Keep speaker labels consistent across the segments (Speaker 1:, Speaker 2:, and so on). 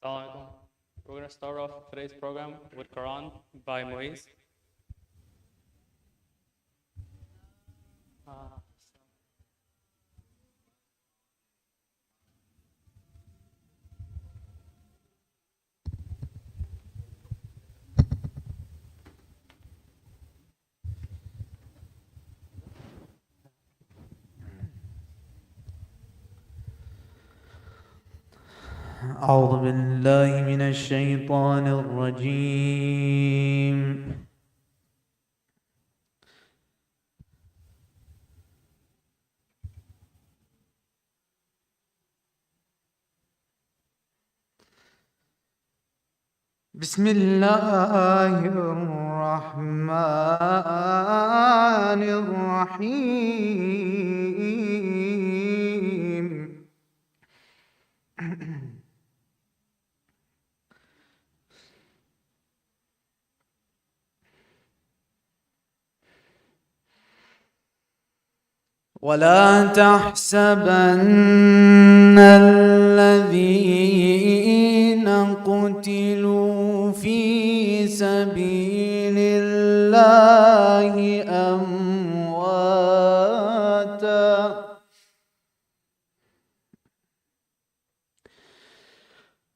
Speaker 1: Assalamualaikum. We're going to start off today's program with Quran by Moise.
Speaker 2: أعوذ بالله من الشيطان الرجيم. بسم الله الرحمن الرحيم. ولا تحسبن الذين قتلوا في سبيل الله أمواتا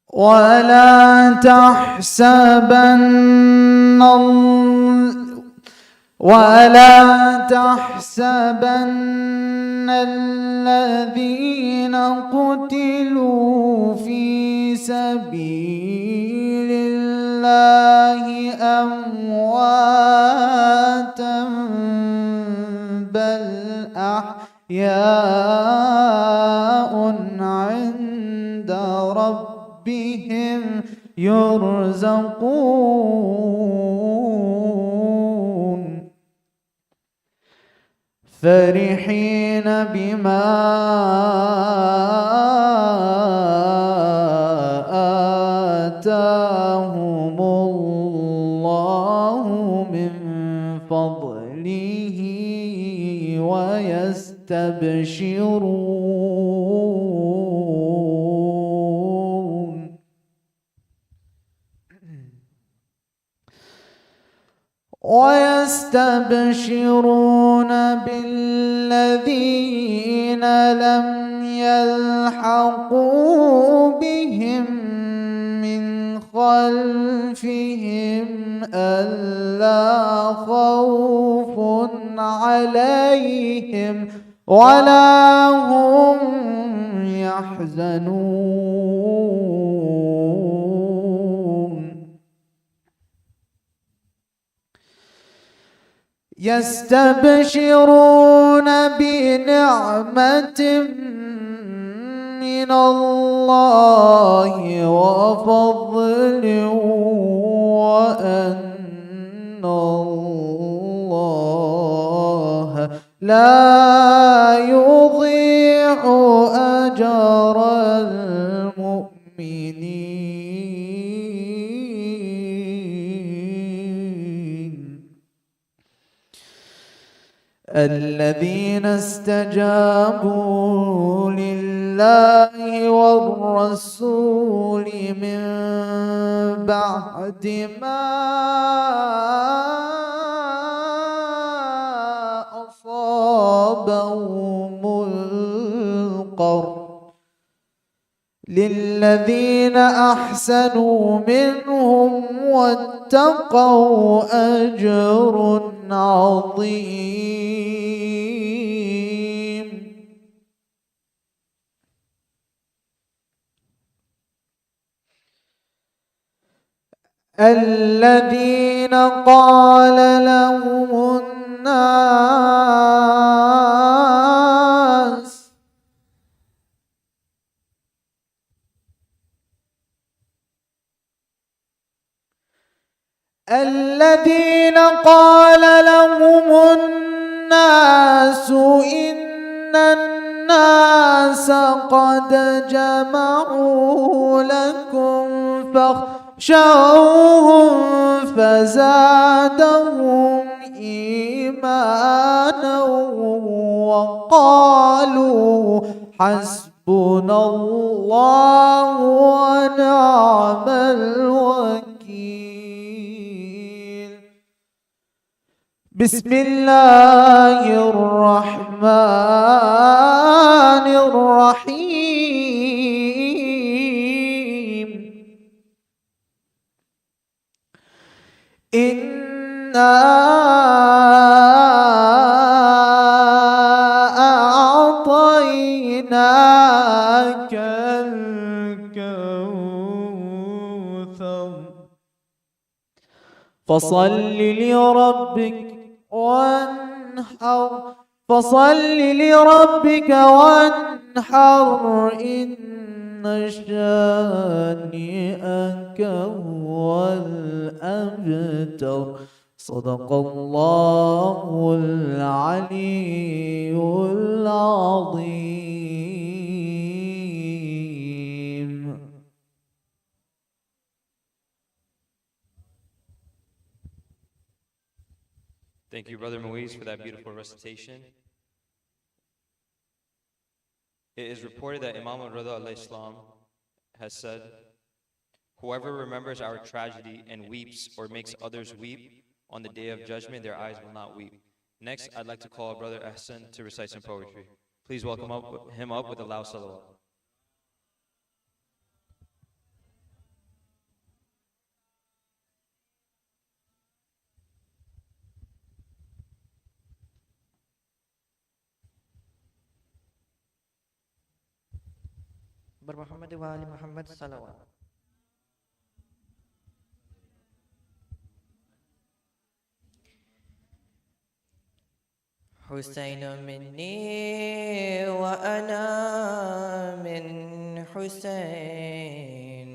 Speaker 2: ولا تحسبن الذين قتلوا في سبيل الله أمواتا بل أحياء عند ربهم يرزقون فرحين بما آتاهم الله من فضله ويستبشرون بالذين لم يلحقوا بهم من خلفهم ألا خوف عليهم ولا هم يحزنون يستبشرون بنعمة من الله وفضل وأن الله لا يضيع أجر المؤمنين الذين استجابوا لله والرسول من بعد ما أصابهم القرح للذين أحسنوا منهم واتقوا أجر عظيم الذين قال لهم الناس إن الناس قد جمعوا لكم فاخشوهم فزادهم إيمانا وقالوا حسبنا الله ونعم الوكيل. بسم الله الرحمن الرحيم. إنا أعطيناك الكوثر فصل لربك وانحر إن شانئك هو الأبتر. صدق الله العلي العظيم.
Speaker 3: Thank you, Brother Moise, for that beautiful recitation. It is reported that Imam al-Rida al-Islam has said, "Whoever remembers our tragedy and weeps or makes others weep, on the day of judgment their eyes will not weep." Next, I'd like to call Brother Ahsan to recite some poetry. Please welcome him up with a loud salawat.
Speaker 4: Muhammad wa ali Muhammad salawat. حسين مني وأنا من حسين.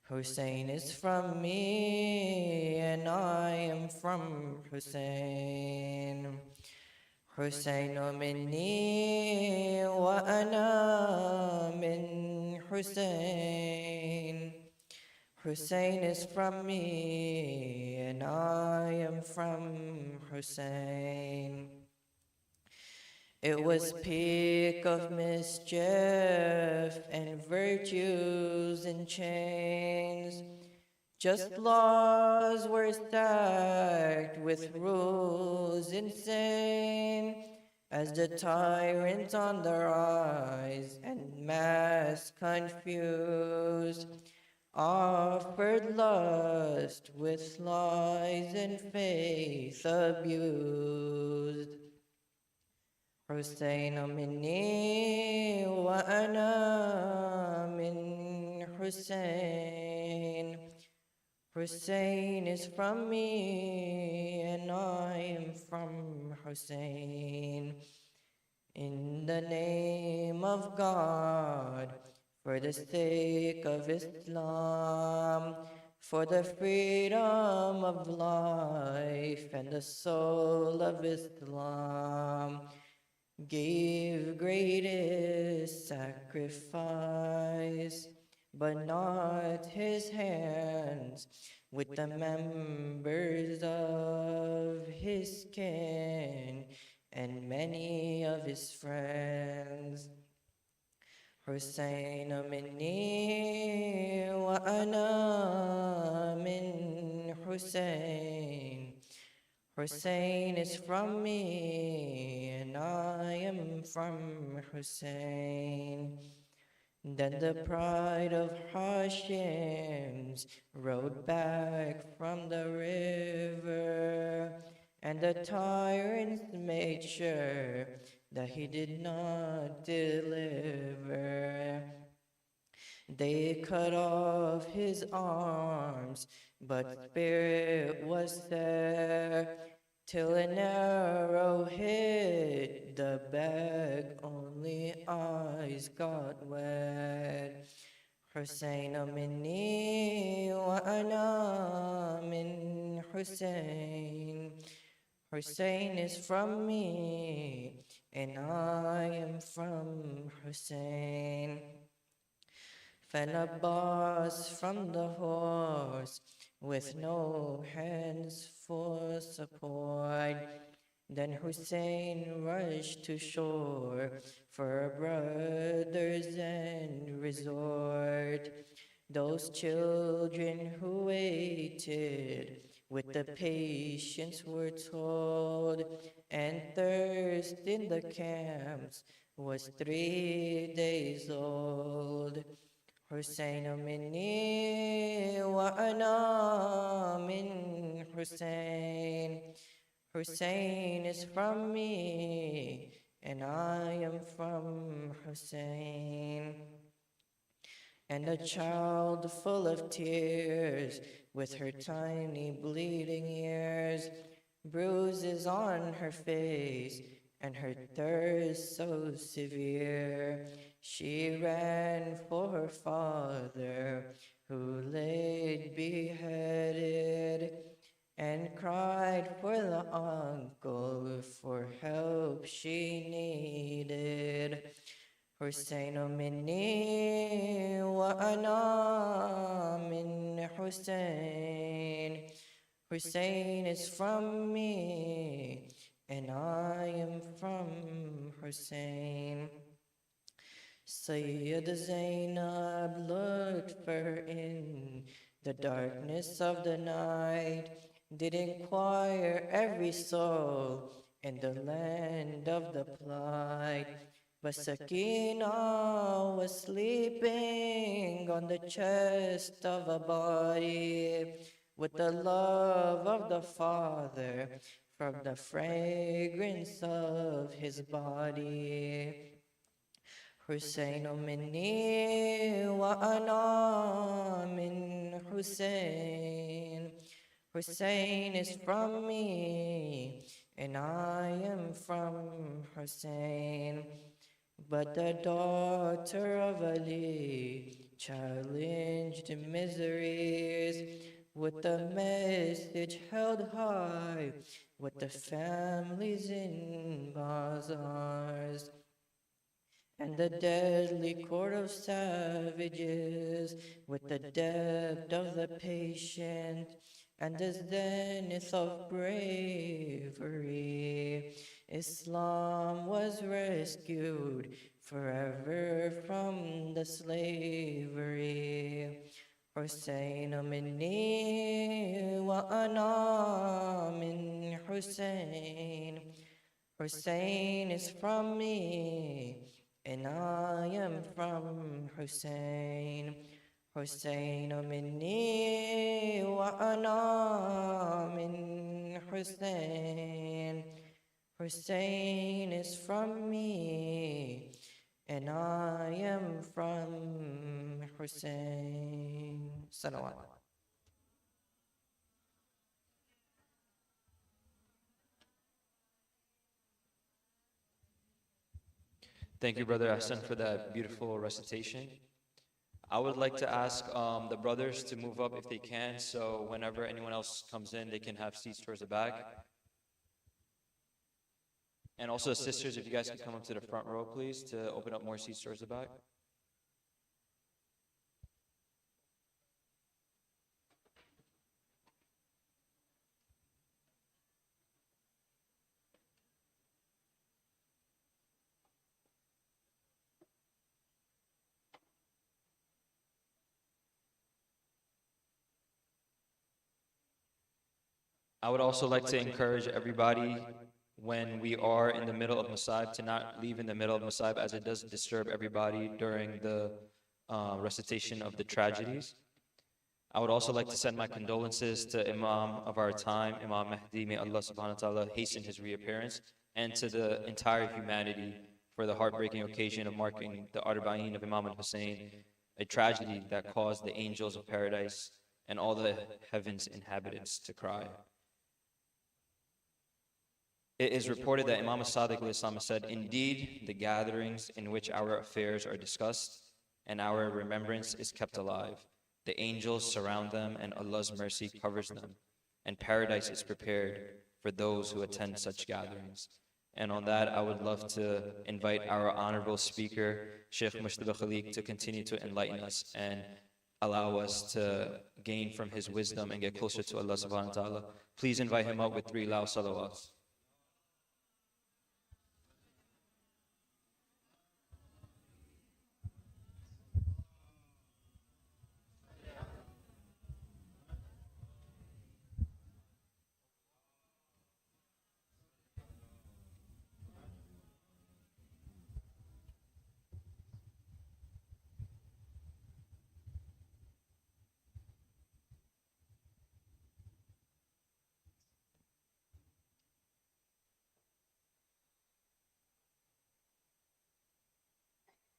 Speaker 4: Hussein is from me and I am from Hussein. حسين مني وأنا من حسين. Hussein is from me and I am from Hussein. It was peak of mischief and virtues in chains. Just laws were stacked with rules insane, as the tyrant on the rise and mass confused offered lust with lies and faith abused. حسين مني وأنا من حسين. Hussein is from me and I am from Hussein. In the name of God, for the sake of Islam, for the freedom of life and the soul of Islam, gave greatest sacrifice, but not his hands, with the members of his kin and many of his friends. حسين مني وأنا من حسين. Hussein is from me and I am from Hussein. Then the pride of Hashims rode back from the river, and the tyrants made sure that he did not deliver. They cut off his arms, but spirit was there, till an arrow hit the back, only eyes got wet. حسين مني وأنا من حسين. Hussein is from me and I am from Hussein. Fell Abbas from the horse with no hands for support. Then Hussein rushed to shore for brothers and resort. Those children who waited with the patience were told, and thirst in the camps was 3 days old. حسين مني وأنا من حسين. Hussein is from me, and I am from Hussein. And a child full of tears, with her tiny bleeding ears, bruises on her face, and her thirst so severe. She ran for her father, who lay beheaded, and cried for the uncle for help she needed. حسين مني وأنا من حسين. Hussein is from me, and I am from Hussein. Sayyid Zainab looked for her in the darkness of the night, did inquire every soul in the land of the plight. But Sakina was sleeping on the chest of a body, with the love of the Father from the fragrance of his body. حسين مني وأنا من حسين. Hussein is from me, and I am from Hussein. But the daughter of Ali challenged miseries with the message held high, with the families in bazaars, and the deadly court of savages, with the depth of the patient, and the zenith of bravery. Islam was rescued forever from the slavery. حسين مني وأنا من حسين. Hussein is from me, and I am from Hussein. حسين مني وأنا من حسين. Hussein is from me, and I am from Hussein. Salawat.
Speaker 3: Thank you, Brother Hassan, for that beautiful recitation. I would like to ask the brothers to move up if they can, so whenever anyone else comes in, they can have seats towards the back. And also the sisters, if you guys could come up to the front row, please, to open up more seats towards the back. I would also like to encourage everybody, when we are in the middle of Masab, to not leave in the middle of Masab, as it does disturb everybody during the recitation of the tragedies. I would also like to send my condolences to Imam of our time, Imam Mahdi. May Allah subhanahu wa ta'ala hasten his reappearance, and to the entire humanity for the heartbreaking occasion of marking the Arbaeen of Imam al-Hussein, a tragedy that caused the angels of paradise and all the heaven's inhabitants to cry. It is reported that Imam as-Sadiq al-Islam said, "Indeed, the gatherings in which our affairs are discussed and our remembrance is kept alive, the angels surround them and Allah's mercy covers them, and paradise is prepared for those who attend such gatherings." And on that, I would love to invite our honorable speaker, Sheikh Mujtaba Al Khaliq, to continue to enlighten us and allow us to gain from his wisdom and get closer to Allah subhanahu wa ta'ala. Please invite him up with 3 loud salawats.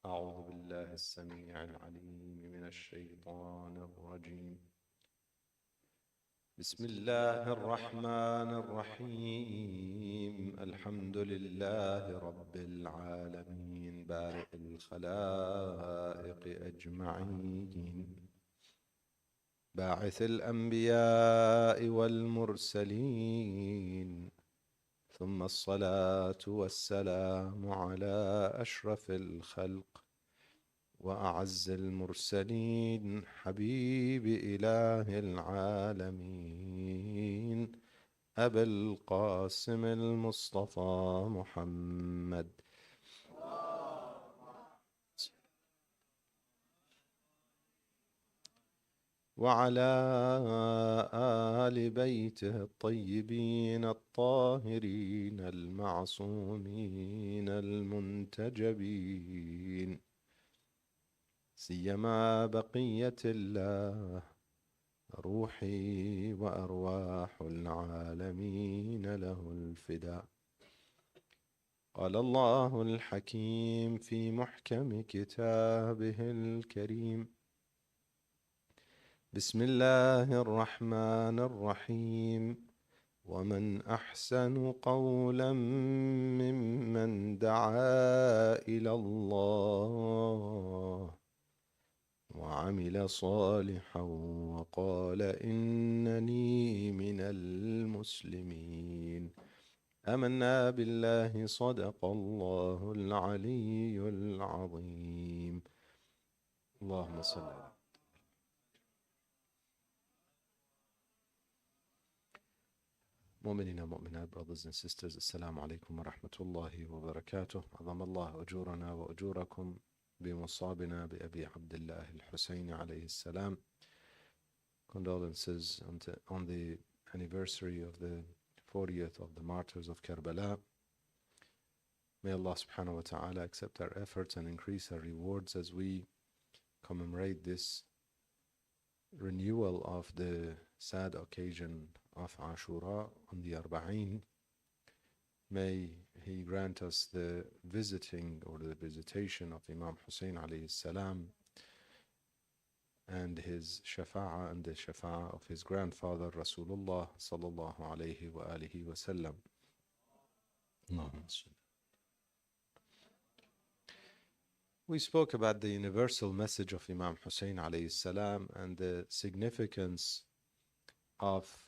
Speaker 5: أعوذ بالله السميع العليم من الشيطان الرجيم. بسم الله الرحمن الرحيم. الحمد لله رب العالمين بارئ الخلائق أجمعين، باعث الأنبياء والمرسلين، ثم الصلاة والسلام على أشرف الخلق وأعز المرسلين، حبيب إله العالمين، أبي القاسم المصطفى محمد، وعلى آل بيته الطيبين الطاهرين المعصومين المنتجبين، سيما بقية الله روحي وأرواح العالمين له الفداء. قال الله الحكيم في محكم كتابه الكريم: بسم الله الرحمن الرحيم. ومن أحسن قولا ممن دعا إلى الله وعمل صالحا وقال إنني من المسلمين. آمنا بالله، صدق الله العلي العظيم. اللهم صل على مؤمنين ومؤمنات, brothers and sisters, السلام عليكم ورحمة الله وبركاته. عظم الله أجورنا وأجوركم بمصابنا بأبي عبد الله الحسين عليه السلام. Condolences on the anniversary of the 40th of the martyrs of Karbala. May Allah subhanahu wa ta'ala accept our efforts and increase our rewards as we commemorate this renewal of the sad occasion of Ashura on the Arbaeen. May He grant us the visiting or the visitation of Imam Hussein alayhi salam and his shafa'ah and the shafa'ah of his grandfather Rasulullah sallallahu alayhi wa alihi wa sallam. We spoke about the universal message of Imam Hussein alayhi salam and the significance of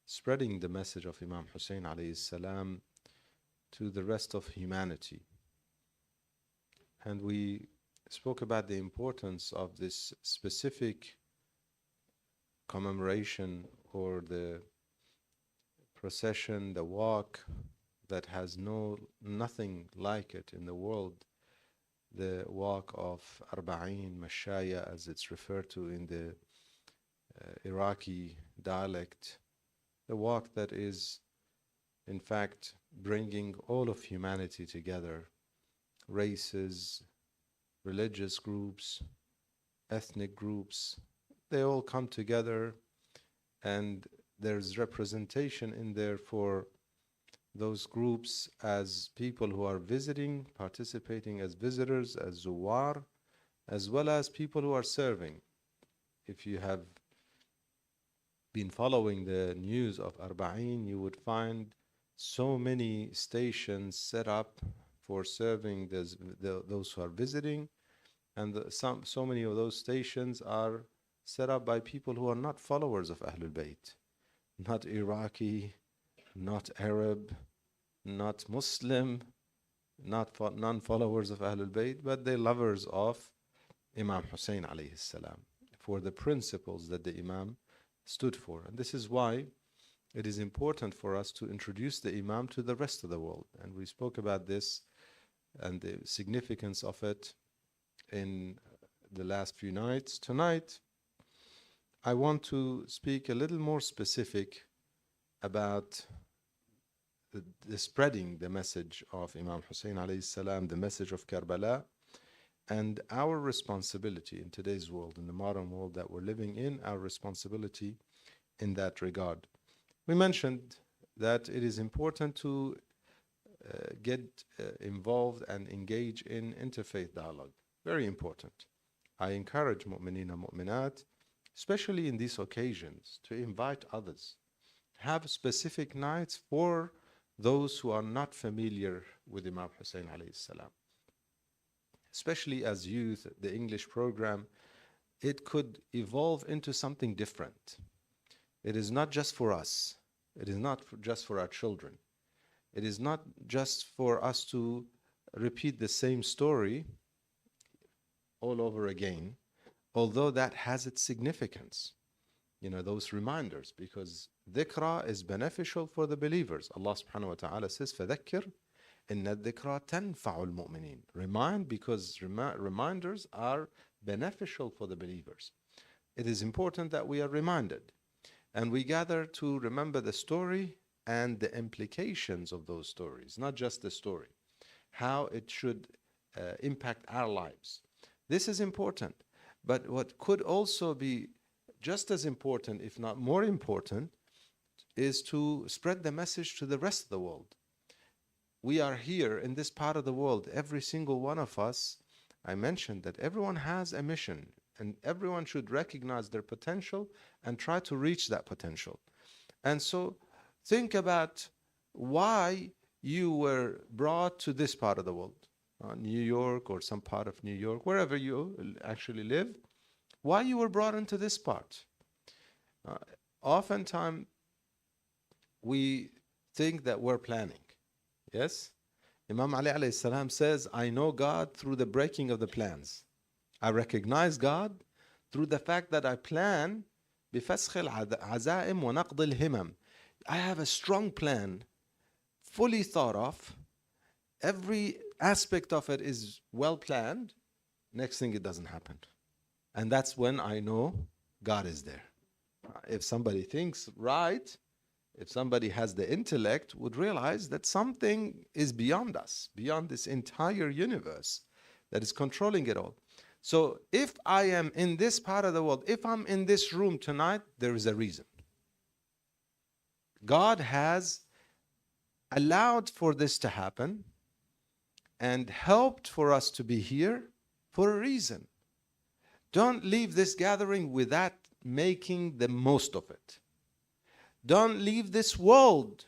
Speaker 5: spreading the message of Imam Hussein alayhi salam to the rest of humanity. And we spoke about the importance of this specific commemoration or the procession, the walk that has nothing like it in the world, the walk of Arbaeen, Mashaya as it's referred to in the Iraqi dialect, the walk that is in fact bringing all of humanity together, races, religious groups, ethnic groups, they all come together, and there's representation in there for those groups as people who are visiting, participating as visitors, as zuwar, as well as people who are serving. If you have been following the news of Arbaeen, you would find so many stations set up for serving those who are visiting, and so many of those stations are set up by people who are not followers of Ahlul Bayt, not Iraqi, not Arab, not Muslim, not non-followers of Ahlul Bayt, but they're lovers of Imam Hussein alayhi salam for the principles that the Imam stood for. And this is why it is important for us to introduce the Imam to the rest of the world. And we spoke about this and the significance of it in the last few nights. Tonight, I want to speak a little more specific about the spreading the message of Imam Hussein alayhi salam, the message of Karbala, and our responsibility in today's world, in the modern world that we're living in, our responsibility in that regard. We mentioned that it is important to get involved and engage in interfaith dialogue. Very important. I encourage mu'mineen and mu'minat, especially in these occasions, to invite others. Have specific nights for those who are not familiar with Imam Hussein alayhi salam. Especially as youth, the English program, it could evolve into something different. It is not just for us. It is not just for our children. It is not just for us to repeat the same story all over again, although that has its significance. You know, those reminders, because dhikra is beneficial for the believers. Allah subhanahu wa ta'ala says, فَذَكِّرْ إِنَّ الذِّكْرَى تَنْفَعُ الْمُؤْمِنِينَ. Remind, because reminders are beneficial for the believers. It is important that we are reminded. And we gather to remember the story and the implications of those stories, not just the story, how it should impact our lives. This is important. But what could also be just as important, if not more important, is to spread the message to the rest of the world. We are here in this part of the world, every single one of us. I mentioned that everyone has a mission, and everyone should recognize their potential and try to reach that potential. And so think about why you were brought to this part of the world, New York or some part of New York, wherever you actually live, why you were brought into this part. Oftentimes, we think that we're planning. Yes? Imam Ali alayhi salam says, I know God through the breaking of the plans. I recognize God through the fact that I plan بفسخ العزائم ونقض الهمم. I have a strong plan, fully thought of. Every aspect of it is well planned. Next thing, it doesn't happen. And that's when I know God is there. If somebody thinks right, if somebody has the intellect, would realize that something is beyond us, beyond this entire universe that is controlling it all. So if I am in this part of the world, if I'm in this room tonight, there is a reason. God has allowed for this to happen and helped for us to be here for a reason. Don't leave this gathering without making the most of it. Don't leave this world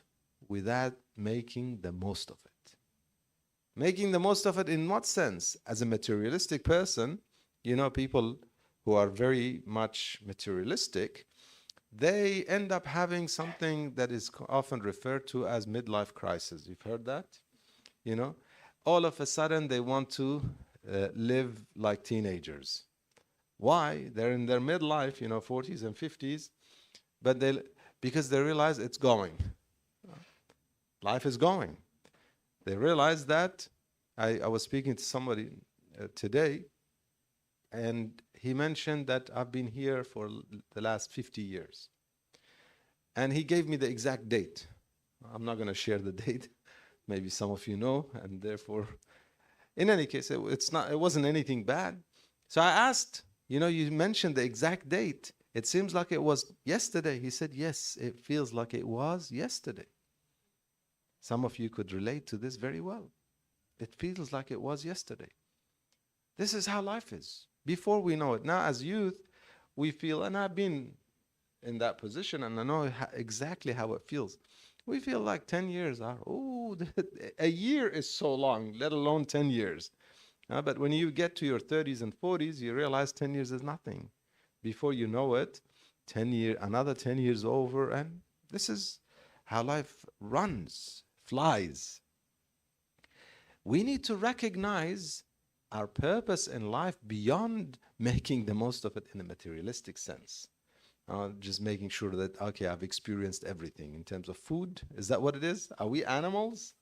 Speaker 5: without making the most of it. Making the most of it in what sense? As a materialistic person, you know, people who are very much materialistic, they end up having something that is often referred to as midlife crisis. You've heard that? You know, all of a sudden they want to live like teenagers. Why? They're in their midlife, you know, 40s and 50s, but because they realize it's going. Life is going. They realize that. I was speaking to somebody today, and he mentioned that I've been here for the last 50 years. And he gave me the exact date. I'm not going to share the date. Maybe some of you know, and therefore, in any case, it wasn't anything bad. So I asked, you know, you mentioned the exact date. It seems like it was yesterday. He said, yes, it feels like it was yesterday. Some of you could relate to this very well. It feels like it was yesterday. This is how life is. Before we know it. Now, as youth, we feel, and I've been in that position, and I know exactly how it feels. We feel like 10 years are, a year is so long, let alone 10 years. But when you get to your 30s and 40s, you realize 10 years is nothing. Before you know it, another 10 years over, and this is how life runs, flies. We need to recognize our purpose in life beyond making the most of it in a materialistic sense. Just making sure that, okay, I've experienced everything in terms of food. Is that what it is? Are we animals?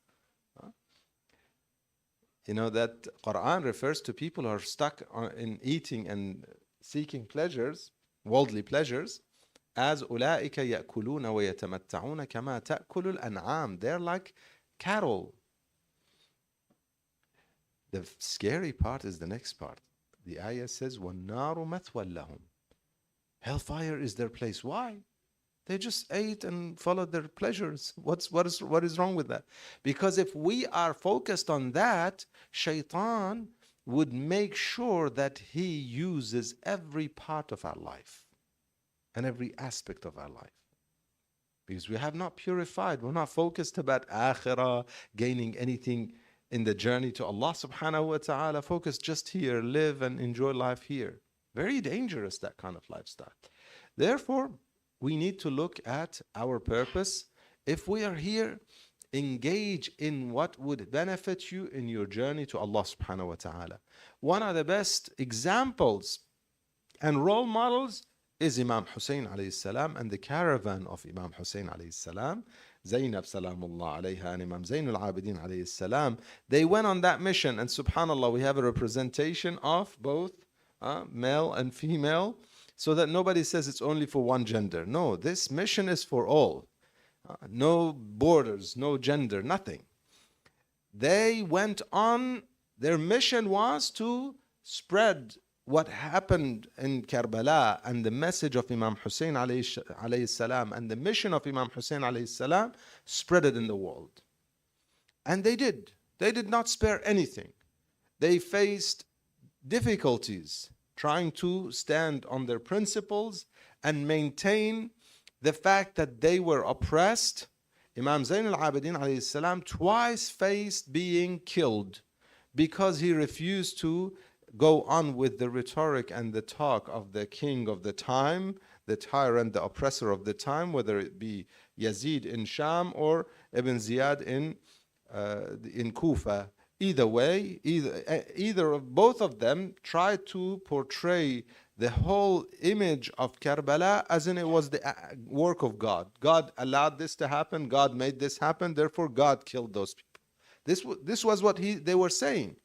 Speaker 5: You know, that Quran refers to people who are stuck in eating and seeking pleasures, worldly pleasures, as أولئك يأكلون ويتمتعون كما تأكل الأنعام. They're like cattle. The scary part is the next part. The ayah says, وَالنَّارُ مَثْوًى لَهُمْ. Hellfire is their place. Why? They just ate and followed their pleasures. What is wrong with that? Because if we are focused on that, shaitan would make sure that he uses every part of our life and every aspect of our life. Because we have not purified, we're not focused about akhirah, gaining anything in the journey to Allah subhanahu wa ta'ala. Focus just here, live and enjoy life here. Very dangerous, that kind of lifestyle. Therefore, we need to look at our purpose. If we are here, engage in what would benefit you in your journey to Allah subhanahu wa ta'ala. One of the best examples and role models is Imam Hussein alayhi salam and the caravan of Imam Hussein alayhi salam, Zainab salamullah alayha and Imam Zainul Abidin alayhi salam. They went on that mission, and subhanallah, we have a representation of both male and female, so that nobody says it's only for one gender. No, this mission is for all. No borders, no gender, nothing. They went on, their mission was to spread what happened in Karbala and the message of Imam Hussein alayhi salam and the mission of Imam Hussein alayhi salam, spread it in the world. And they did. They did not spare anything. They faced difficulties trying to stand on their principles and maintain the fact that they were oppressed. Imam Zain al-Abidin alayhi salam twice faced being killed because he refused to go on with the rhetoric and the talk of the king of the time, the tyrant, the oppressor of the time, whether it be Yazid in Sham or Ibn Ziyad in Kufa. Either way, either of both of them tried to portray the whole image of Karbala as in it was the work of God. God allowed this to happen. God made this happen. Therefore, God killed those people. This was what they were saying.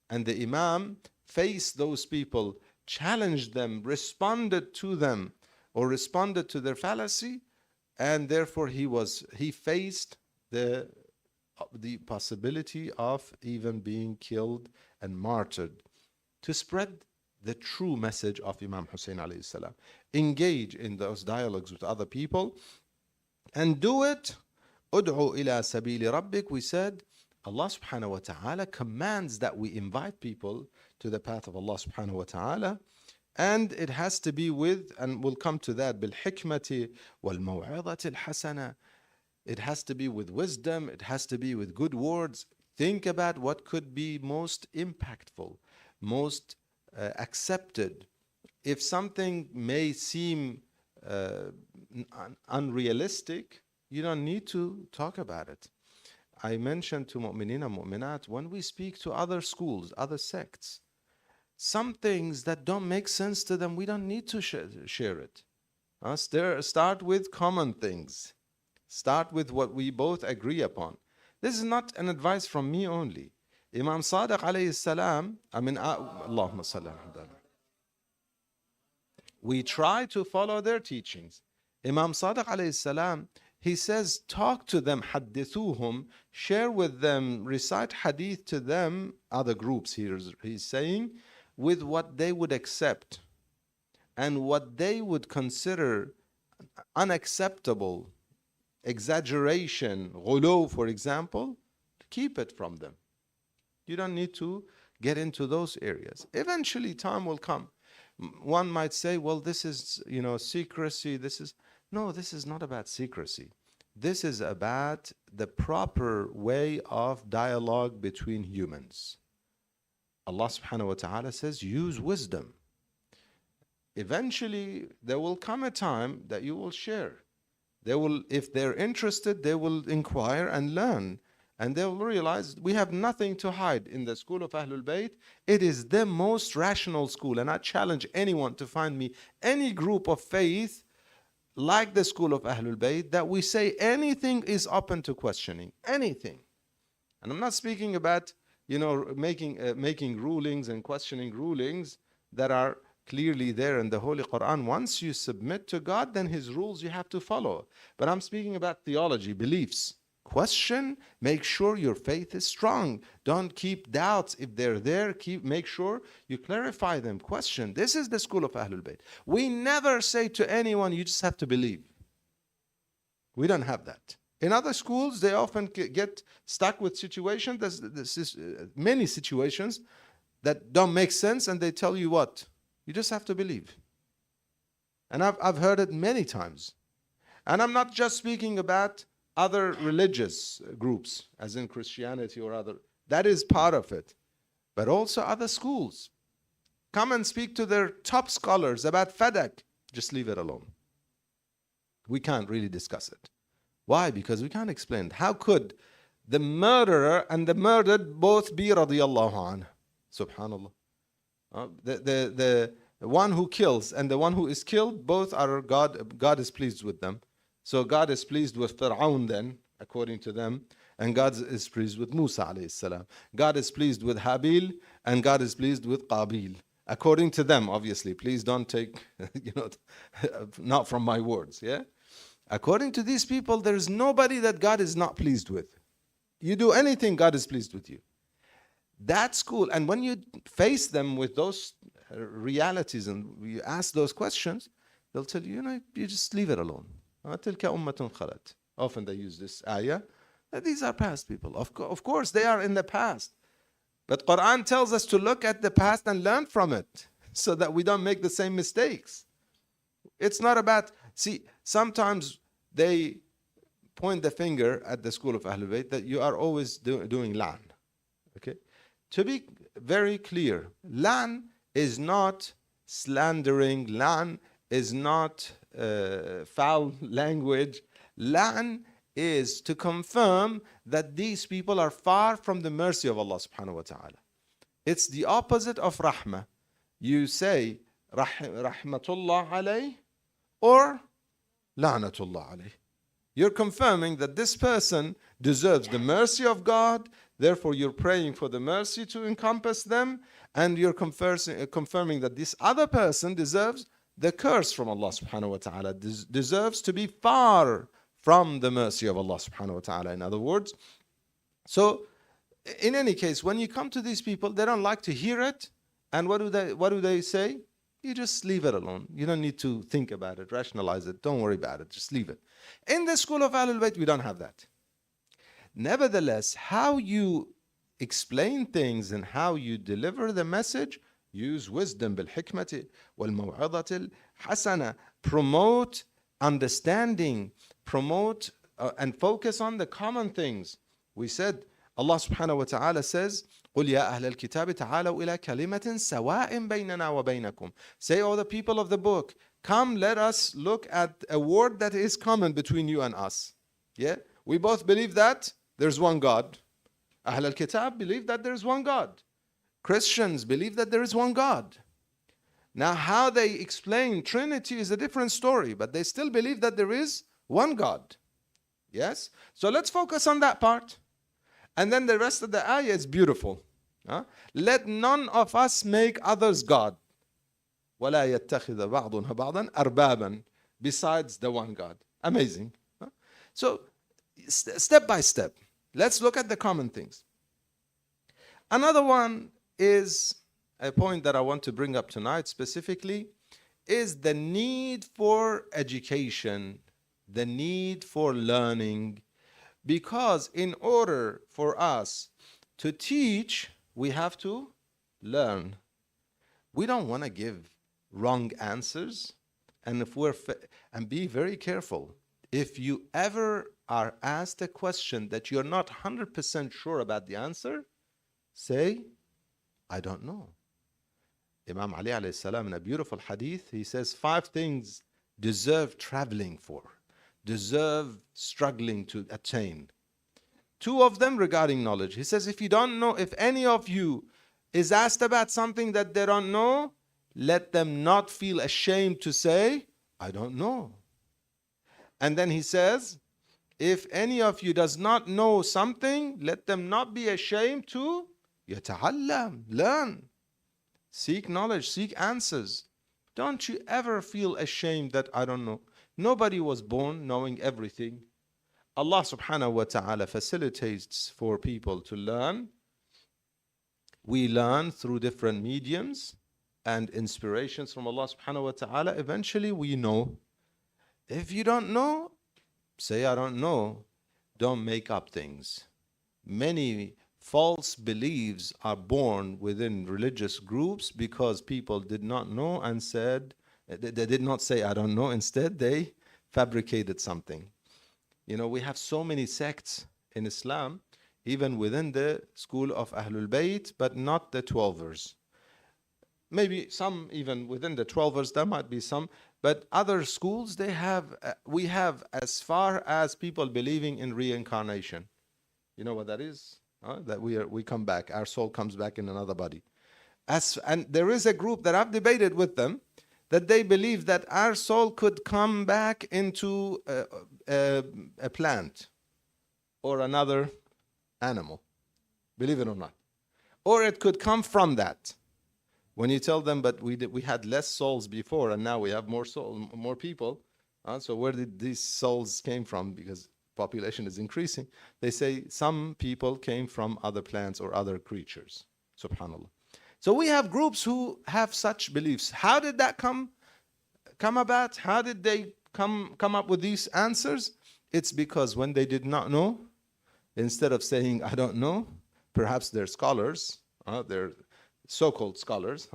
Speaker 5: And the Imam faced those people, challenged them, responded to them, or responded to their fallacy, and therefore he faced the possibility of even being killed and martyred to spread the true message of Imam Hussein alayhi salam. Engage in those dialogues with other people and do it. Ud'u ila sabili rabbik. We said Allah subhanahu wa ta'ala commands that we invite people to the path of Allah subhanahu wa ta'ala, and it has to be with, and we'll come to that, bil hikmati wal maw'izati al hasana. It has to be with wisdom. It has to be with good words. Think about what could be most impactful, most accepted. If something may seem unrealistic, you don't need to talk about it. I mentioned to mu'mineen and mu'minat, when we speak to other schools, other sects, some things that don't make sense to them, we don't need to share it. Start with common things. Start with what we both agree upon. This is not an advice from me only. Imam Sadiq alayhi salam, Allahumma salli ala. We try to follow their teachings. Imam Sadiq alayhi salam, he says, talk to them, hadithuhum, share with them, recite hadith to them, other groups here he's saying, with what they would accept and what they would consider unacceptable, exaggeration, ghulu, for example, keep it from them. You don't need to get into those areas. Eventually, time will come. One might say, well, this is, secrecy. No, this is not about secrecy. This is about the proper way of dialogue between humans. Allah subhanahu wa ta'ala says, use wisdom. Eventually, there will come a time that you will share. If they're interested, they will inquire and learn. And they will realize we have nothing to hide in the school of Ahlul Bayt. It is the most rational school. And I challenge anyone to find me any group of faith like the school of Ahlul Bayt that we say anything is open to questioning. Anything. And I'm not speaking about, making rulings and questioning rulings that are clearly there in the Holy Quran. Once you submit to God, then His rules you have to follow. But I'm speaking about theology, beliefs. Question, make sure your faith is strong. Don't keep doubts. If they're there, make sure you clarify them. Question. This is the school of Ahlul Bayt. We never say to anyone, you just have to believe. We don't have that. In other schools, they often get stuck with situations, many situations that don't make sense, and they tell you what? You just have to believe. And I've heard it many times. And I'm not just speaking about other religious groups, as in Christianity or other. That is part of it. But also other schools. Come and speak to their top scholars about Fadak. Just leave it alone. We can't really discuss it. Why? Because we can't explain it. How could the murderer and the murdered both be radiyallahu anhu? Subhanallah. The one who kills and the one who is killed, both are God is pleased with them. So God is pleased with Fir'aun then, according to them, and God is pleased with Musa alayhi salam. God is pleased with Habil, and God is pleased with Qabil. According to them, obviously. Please don't take, not from my words, yeah? According to these people, there is nobody that God is not pleased with. You do anything, God is pleased with you. That's cool. And when you face them with those realities and you ask those questions, they'll tell you, you just leave it alone. تِلْكَ أُمَّةٌ خَلَتْ. Often they use this ayah. These are past people. Of course, they are in the past. But Quran tells us to look at the past and learn from it so that we don't make the same mistakes. It's not about, sometimes they point the finger at the school of Ahlul Bayt that you are always doing lan. Okay? To be very clear, lan is not slandering, lan is not foul language. Lan is to confirm that these people are far from the mercy of Allah subhanahu wa ta'ala. It's the opposite of rahmah. You say rahmatullah alayh or la'natullah alayh. You're confirming that this person deserves the mercy of God, therefore you're praying for the mercy to encompass them, and you're confirming that this other person deserves the curse from Allah subhanahu wa ta'ala, deserves to be far from the mercy of Allah subhanahu wa ta'ala, in other words. So, in any case, when you come to these people, they don't like to hear it, and what do they say? You just leave it alone. You don't need to think about it, rationalize it, don't worry about it, just leave it. In the school of Ahlul Bayt, we don't have that. Nevertheless, how you explain things and how you deliver the message, use wisdom, بالحكمة والموعظة الحسنة, promote understanding, promote and focus on the common things. We said, Allah subhanahu wa ta'ala says, قُلْ يَا أَهْلَ الْكِتَابِ تَعَالَوْا إِلَى كَلِمَةٍ سَوَاءٍ بَيْنَنَا وَبَيْنَكُمْ. Say, O the people of the book, come, let us look at a word that is common between you and us. Yeah? We both believe that there's one God. Ahl al-Kitab believe that there's one God. Christians believe that there is one God. Now, how they explain Trinity is a different story, but they still believe that there is one God. Yes? So let's focus on that part. And then the rest of the ayah is beautiful. Let none of us make others God. وَلَا يَتَّخِذَ بَعْضُنَا بَعْضًا أَرْبَابًا. Besides the one God. Amazing. So, step by step, let's look at the common things. Another one is a point that I want to bring up tonight specifically, is the need for education, the need for learning, because in order for us to teach, we have to learn. We don't want to give wrong answers, and and be very careful. If you ever are asked a question that you're not 100% sure about the answer, say, I don't know. Imam Ali alayhi salam, in a beautiful hadith, he says 5 things deserve traveling for, deserve struggling to attain. 2 of them regarding knowledge. He says, if you don't know, if any of you is asked about something that they don't know, let them not feel ashamed to say, I don't know. And then he says, if any of you does not know something, let them not be ashamed to يتعلم, learn, seek knowledge, seek answers. Don't you ever feel ashamed that I don't know. Nobody was born knowing everything. Allah subhanahu wa ta'ala facilitates for people to learn. We learn through different mediums and inspirations from Allah subhanahu wa ta'ala. Eventually we know. If you don't know, say, I don't know. Don't make up things. Many false beliefs are born within religious groups because people did not know and said, they did not say, I don't know. Instead, they fabricated something. You know, we have so many sects in Islam, even within the school of Ahlul Bayt, but not the Twelvers. Maybe some even within the Twelvers, there might be some, but other schools, they have, we have as far as people believing in reincarnation. You know what that is? That we come back, our soul comes back in another body. And there is a group that I've debated with them that they believe that our soul could come back into a plant or another animal, believe it or not. Or it could come from that. When you tell them, but we had less souls before and now we have more people, so where did these souls came from? Because population is increasing. They say some people came from other plants or other creatures. Subhanallah. So we have groups who have such beliefs. How did that come about? How did they come up with these answers? It's because when they did not know, instead of saying, I don't know, perhaps they're scholars, they're so-called scholars,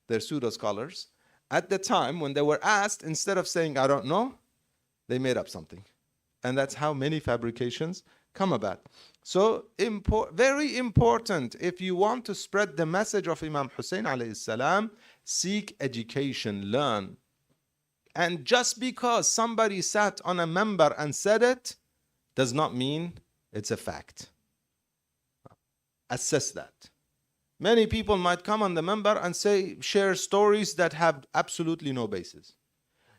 Speaker 5: they're pseudo-scholars. At the time when they were asked, instead of saying, I don't know, they made up something. And that's how many fabrications come about. So very important, if you want to spread the message of Imam Hussein alayhi salam, seek education, learn. And just because somebody sat on a member and said it, does not mean it's a fact. Assess that. Many people might come on the member and share stories that have absolutely no basis.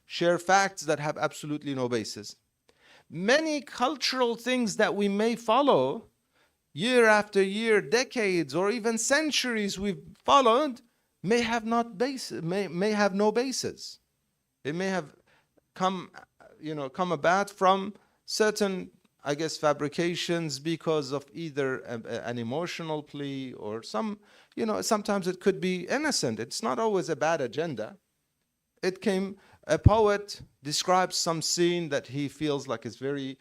Speaker 5: Share facts that have absolutely no basis. Many cultural things that we may follow year after year, decades, or even centuries we've followed may have no basis. It may have come about from certain, I guess, fabrications because of either an emotional plea or sometimes it could be innocent. It's not always a bad agenda. A poet describes some scene that he feels like is very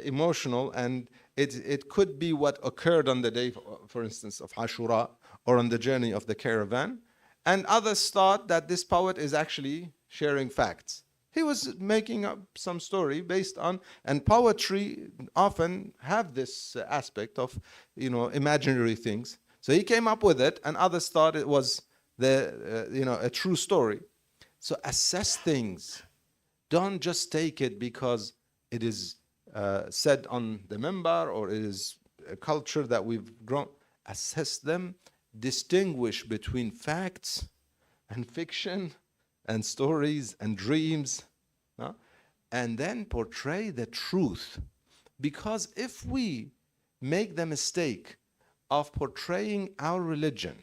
Speaker 5: emotional, and it could be what occurred on the day, for instance, of Ashura or on the journey of the caravan. And others thought that this poet is actually sharing facts. He was making up some story based on, and poetry often have this aspect of, imaginary things. So he came up with it, and others thought it was a true story. So assess things. Don't just take it because it is said on the minbar or it is a culture that we've grown. Assess them. Distinguish between facts and fiction and stories and dreams. And then portray the truth. Because if we make the mistake of portraying our religion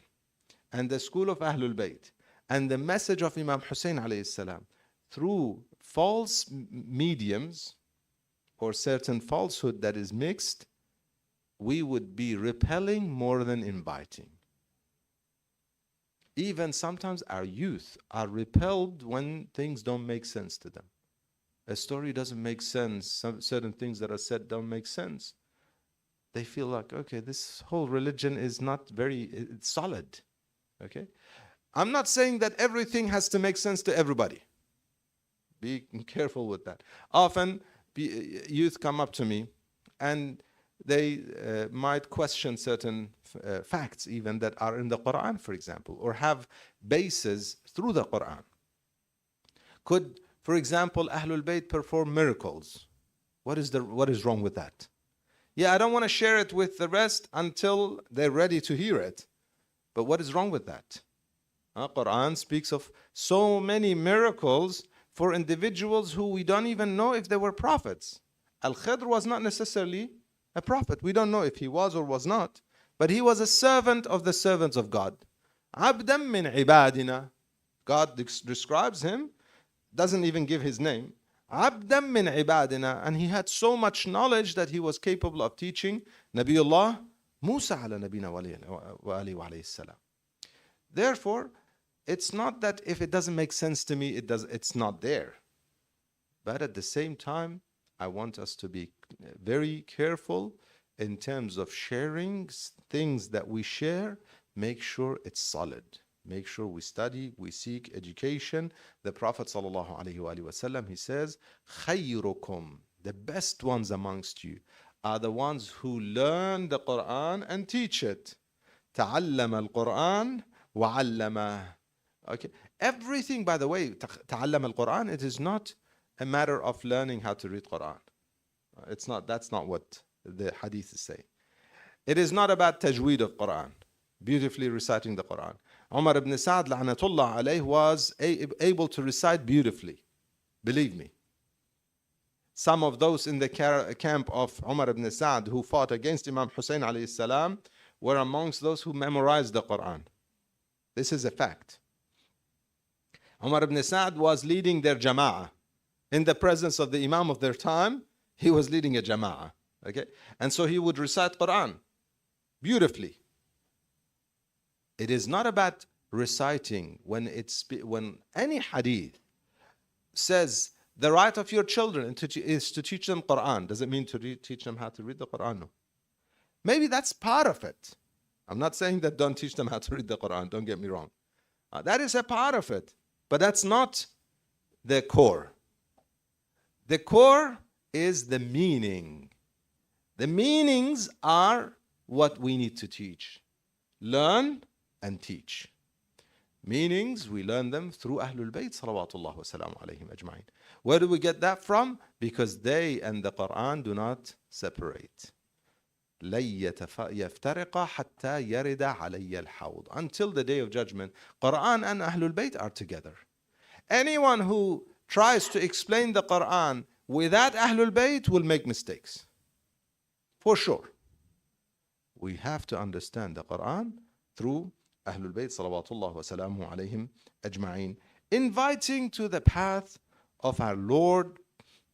Speaker 5: and the school of Ahlul Bayt and the message of Imam Hussein alayhi salam through false mediums or certain falsehood that is mixed, we would be repelling more than inviting. Even sometimes our youth are repelled when things don't make sense to them. A story doesn't make sense. Certain things that are said don't make sense. They feel like, okay, this whole religion is not very solid. Okay? I'm not saying that everything has to make sense to everybody. Be careful with that. Often, youth come up to me and they might question certain facts even that are in the Quran, for example, or have bases through the Quran. Could, for example, Ahlul Bayt perform miracles? What is wrong with that? Yeah, I don't want to share it with the rest until they're ready to hear it. But what is wrong with that? Quran speaks of so many miracles for individuals who we don't even know if they were prophets. Al-Khidr was not necessarily a prophet. We don't know if he was or was not. But he was a servant of the servants of God. Abdam min ibadina. God describes him, doesn't even give his name. Abdam min ibadina. And he had so much knowledge that he was capable of teaching Nabiullah Musa ala nabina wa alayhi salam. Therefore, it's not that if it doesn't make sense to me, it's not there. But at the same time, I want us to be very careful in terms of sharing things that we share. Make sure it's solid. Make sure we study, we seek education. The Prophet ﷺ, he says, خَيْرُكُمْ, the best ones amongst you are the ones who learn the Quran and teach it. تَعَلَّمَ الْقُرْآنَ وَعَلَّمَهُ. Okay. Everything, by the way, تَعَلَّمَ الْقُرْآنَ, it is not a matter of learning how to read Quran. It's not, that's not what the hadith is saying. It is not about tajweed of Quran, beautifully reciting the Quran. Umar ibn Sa'd, la'natullah alayh, was able to recite beautifully. Believe me. Some of those in the camp of Umar ibn Sa'd who fought against Imam Hussein alayhi salam were amongst those who memorized the Quran. This is a fact. Umar ibn Sa'd was leading their jama'ah. In the presence of the Imam of their time, he was leading a jama'ah. Okay? And so he would recite Quran beautifully. It is not about reciting when any hadith says the right of your children is to teach them Quran. Does it mean to teach them how to read the Quran? No. Maybe that's part of it. I'm not saying that don't teach them how to read the Quran. Don't get me wrong. That is a part of it. But that's not the core. The core is the meaning. The meanings are what we need to teach. Learn and teach. Meanings, we learn them through Ahlul Bayt salawatullah wa salamu alayhim ajma'in. Where do we get that from? Because they and the Quran do not separate. لَن يَفْتَرِقَ حَتَّى يَرِدَ عَلَيَّ الْحَوْض. Until the day of judgment, Quran and Ahlul Bayt are together. Anyone who tries to explain the Quran without Ahlul Bayt will make mistakes. For sure. We have to understand the Quran through Ahlul Bayt salawatullah wa salamu alayhim ajma'in. Inviting to the path of our Lord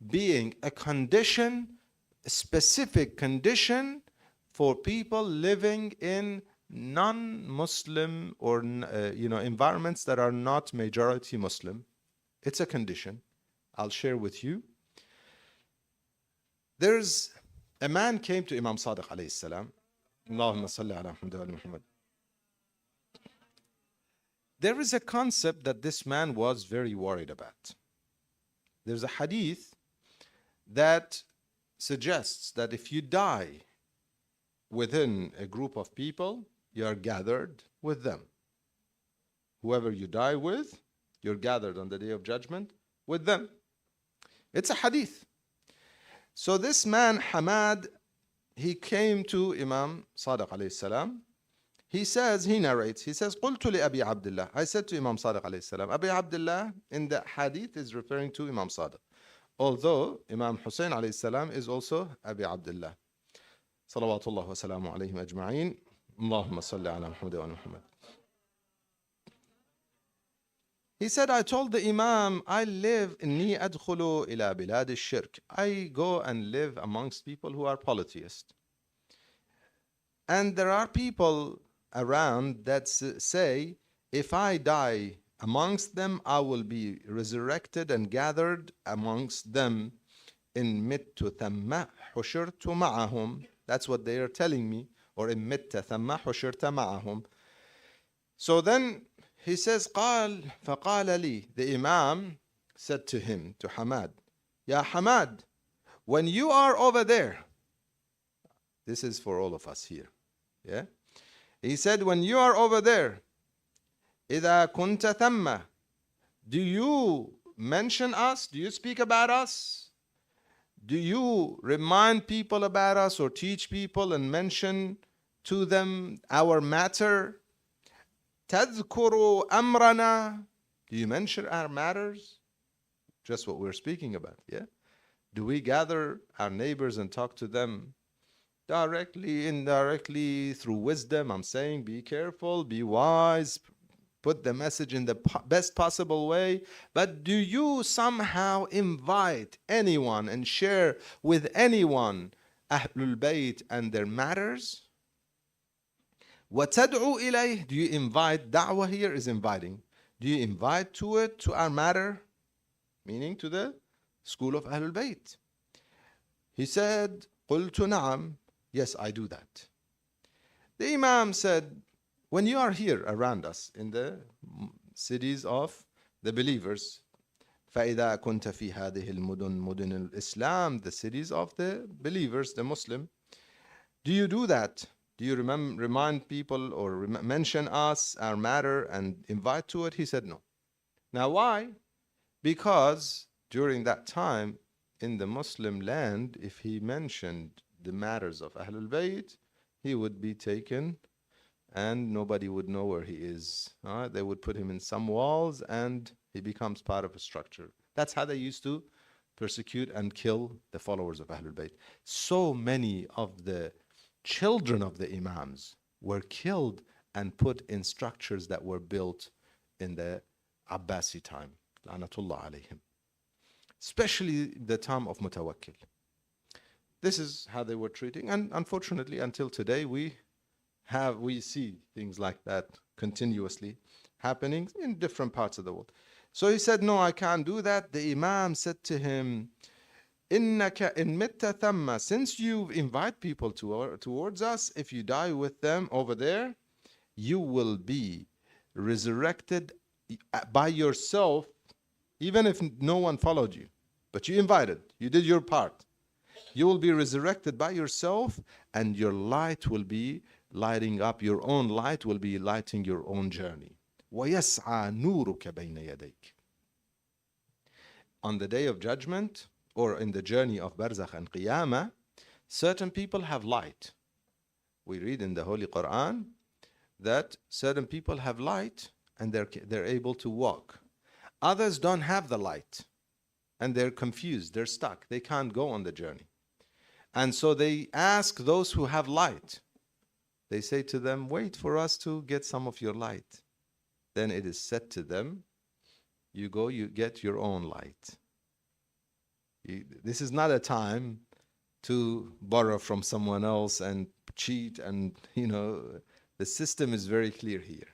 Speaker 5: being a condition, a specific condition for people living in non-Muslim or environments that are not majority Muslim. It's a condition. I'll share with you. There's a man came to Imam Sadiq alayhi salam. Allahumma salli ala Muhammad. There is a concept that this man was very worried about. There's a hadith that suggests that if you die within a group of people, you are gathered with them. Whoever you die with, you're gathered on the day of judgment with them. It's a hadith. So this man, Hamad, he came to Imam Sadiq alayhi salam. He narrates, he says, قُلْتُ لِأَبِي عَبْدِ اللَّهِ. I said to Imam Sadiq alayhi salam. Abi Abdullah in the hadith is referring to Imam Sadiq. Although Imam Hussein alayhi salam is also Abi Abdullah. Salawatullah wa salamu alayhim ajma'in. Allahumma salli ala Muhammad wa Muhammad. He said, I told the Imam, I live inni adkhulu ila bilad al-shirk. I go and live amongst people who are polytheists. And there are people around that say, if I die amongst them, I will be resurrected and gathered amongst them. In mittu thamma hushirtu ma'ahum. That's what they are telling me. Or in mitta thamma hushirta ma'ahum. So then he says, قال فقال لي. The Imam said to him, to Hamad, Ya Hamad, when you are over there, this is for all of us here. Yeah? He said, when you are over there, إذا كنت ثم, do you mention us? Do you speak about us? Do you remind people about us or teach people and mention to them our matter? تذكر أمرنا. Do you mention our matters? Just what we're speaking about, yeah? Do we gather our neighbors and talk to them directly, indirectly, through wisdom? I'm saying be careful, be wise, put the message in the best possible way. But do you somehow invite anyone and share with anyone Ahlul Bayt and their matters? وَتَدْعُو إِلَيْهِ. Do you invite? Da'wah here is inviting. Do you invite to it, to our matter? Meaning to the school of Ahlul Bayt. He said, قلت نعم. Yes, I do that. The Imam said, when you are here around us in the cities of the believers, فإذا كنت في هذه المدن مدن الإسلام, the cities of the believers, the Muslim, do you do that? Do you remind people or mention us, our matter, and invite to it? He said no. Now why? Because during that time in the Muslim land, if he mentioned the matters of Ahlul Bayt, he would be taken and nobody would know where he is. They would put him in some walls and he becomes part of a structure. That's how they used to persecute and kill the followers of Ahlul Bayt. So many of the children of the Imams were killed and put in structures that were built in the Abbasi time. Lanatullah alayhim. Especially the time of Mutawakkil. This is how they were treating, and unfortunately until today we see things like that continuously happening in different parts of the world. So he said, no, I can't do that. The Imam said to him, إِنَّكَ إِن مِتَّ ثَمَّ, since you invite people towards us, if you die with them over there, you will be resurrected by yourself, even if no one followed you. But you invited, you did your part. You will be resurrected by yourself, and your light will be lighting up, your own light will be lighting your own journey. وَيَسْعَى نُورُكَ بَيْنَ يَدَيْكَ. On the day of judgment, or in the journey of Barzakh and Qiyamah, certain people have light. We read in the Holy Quran that certain people have light and they're able to walk. Others don't have the light and they're confused, they're stuck, they can't go on the journey. And so they ask those who have light, they say to them, wait for us to get some of your light. Then it is said to them, you go, you get your own light. This is not a time to borrow from someone else and cheat, and the system is very clear here.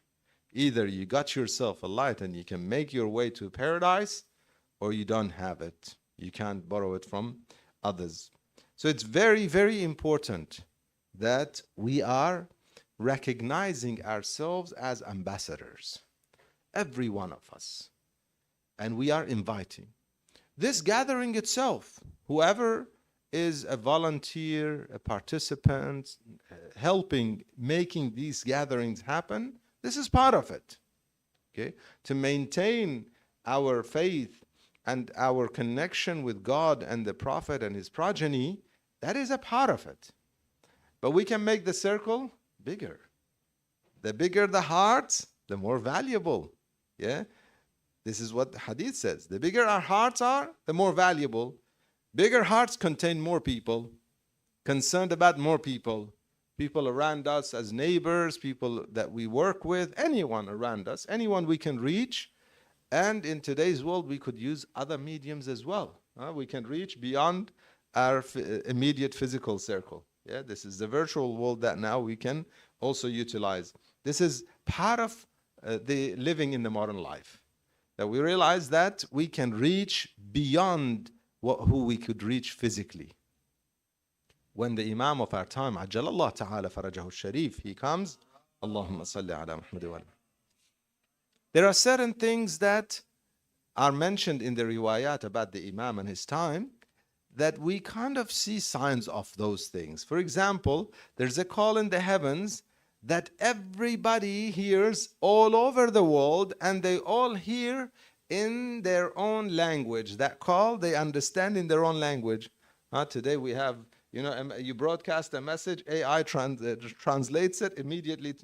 Speaker 5: Either you got yourself a light and you can make your way to paradise, or you don't have it. You can't borrow it from others. So it's very, very important that we are recognizing ourselves as ambassadors, every one of us, and we are inviting. This gathering itself, whoever is a volunteer, a participant, helping making these gatherings happen, this is part of it. Okay? To maintain our faith and our connection with God and the Prophet and his progeny, that is a part of it. But we can make the circle bigger. The bigger the heart, the more valuable. Yeah? This is what the hadith says. The bigger our hearts are, the more valuable. Bigger hearts contain more people, concerned about more people. People around us as neighbors, people that we work with, anyone around us, anyone we can reach. And in today's world, we could use other mediums as well. We can reach beyond our immediate physical circle. Yeah, this is the virtual world that now we can also utilize. This is part of the living in the modern life. That we realize that we can reach beyond who we could reach physically. When the Imam of our time, Ajjalallah Ta'ala Farajahu Sharif, he comes, Allahumma salli ala Muhammad wa ala. There are certain things that are mentioned in the riwayat about the Imam and his time that we kind of see signs of those things. For example, there's a call in the heavens that everybody hears all over the world, and they all hear in their own language. That call, they understand in their own language. Today we have, you broadcast a message, AI translates it immediately.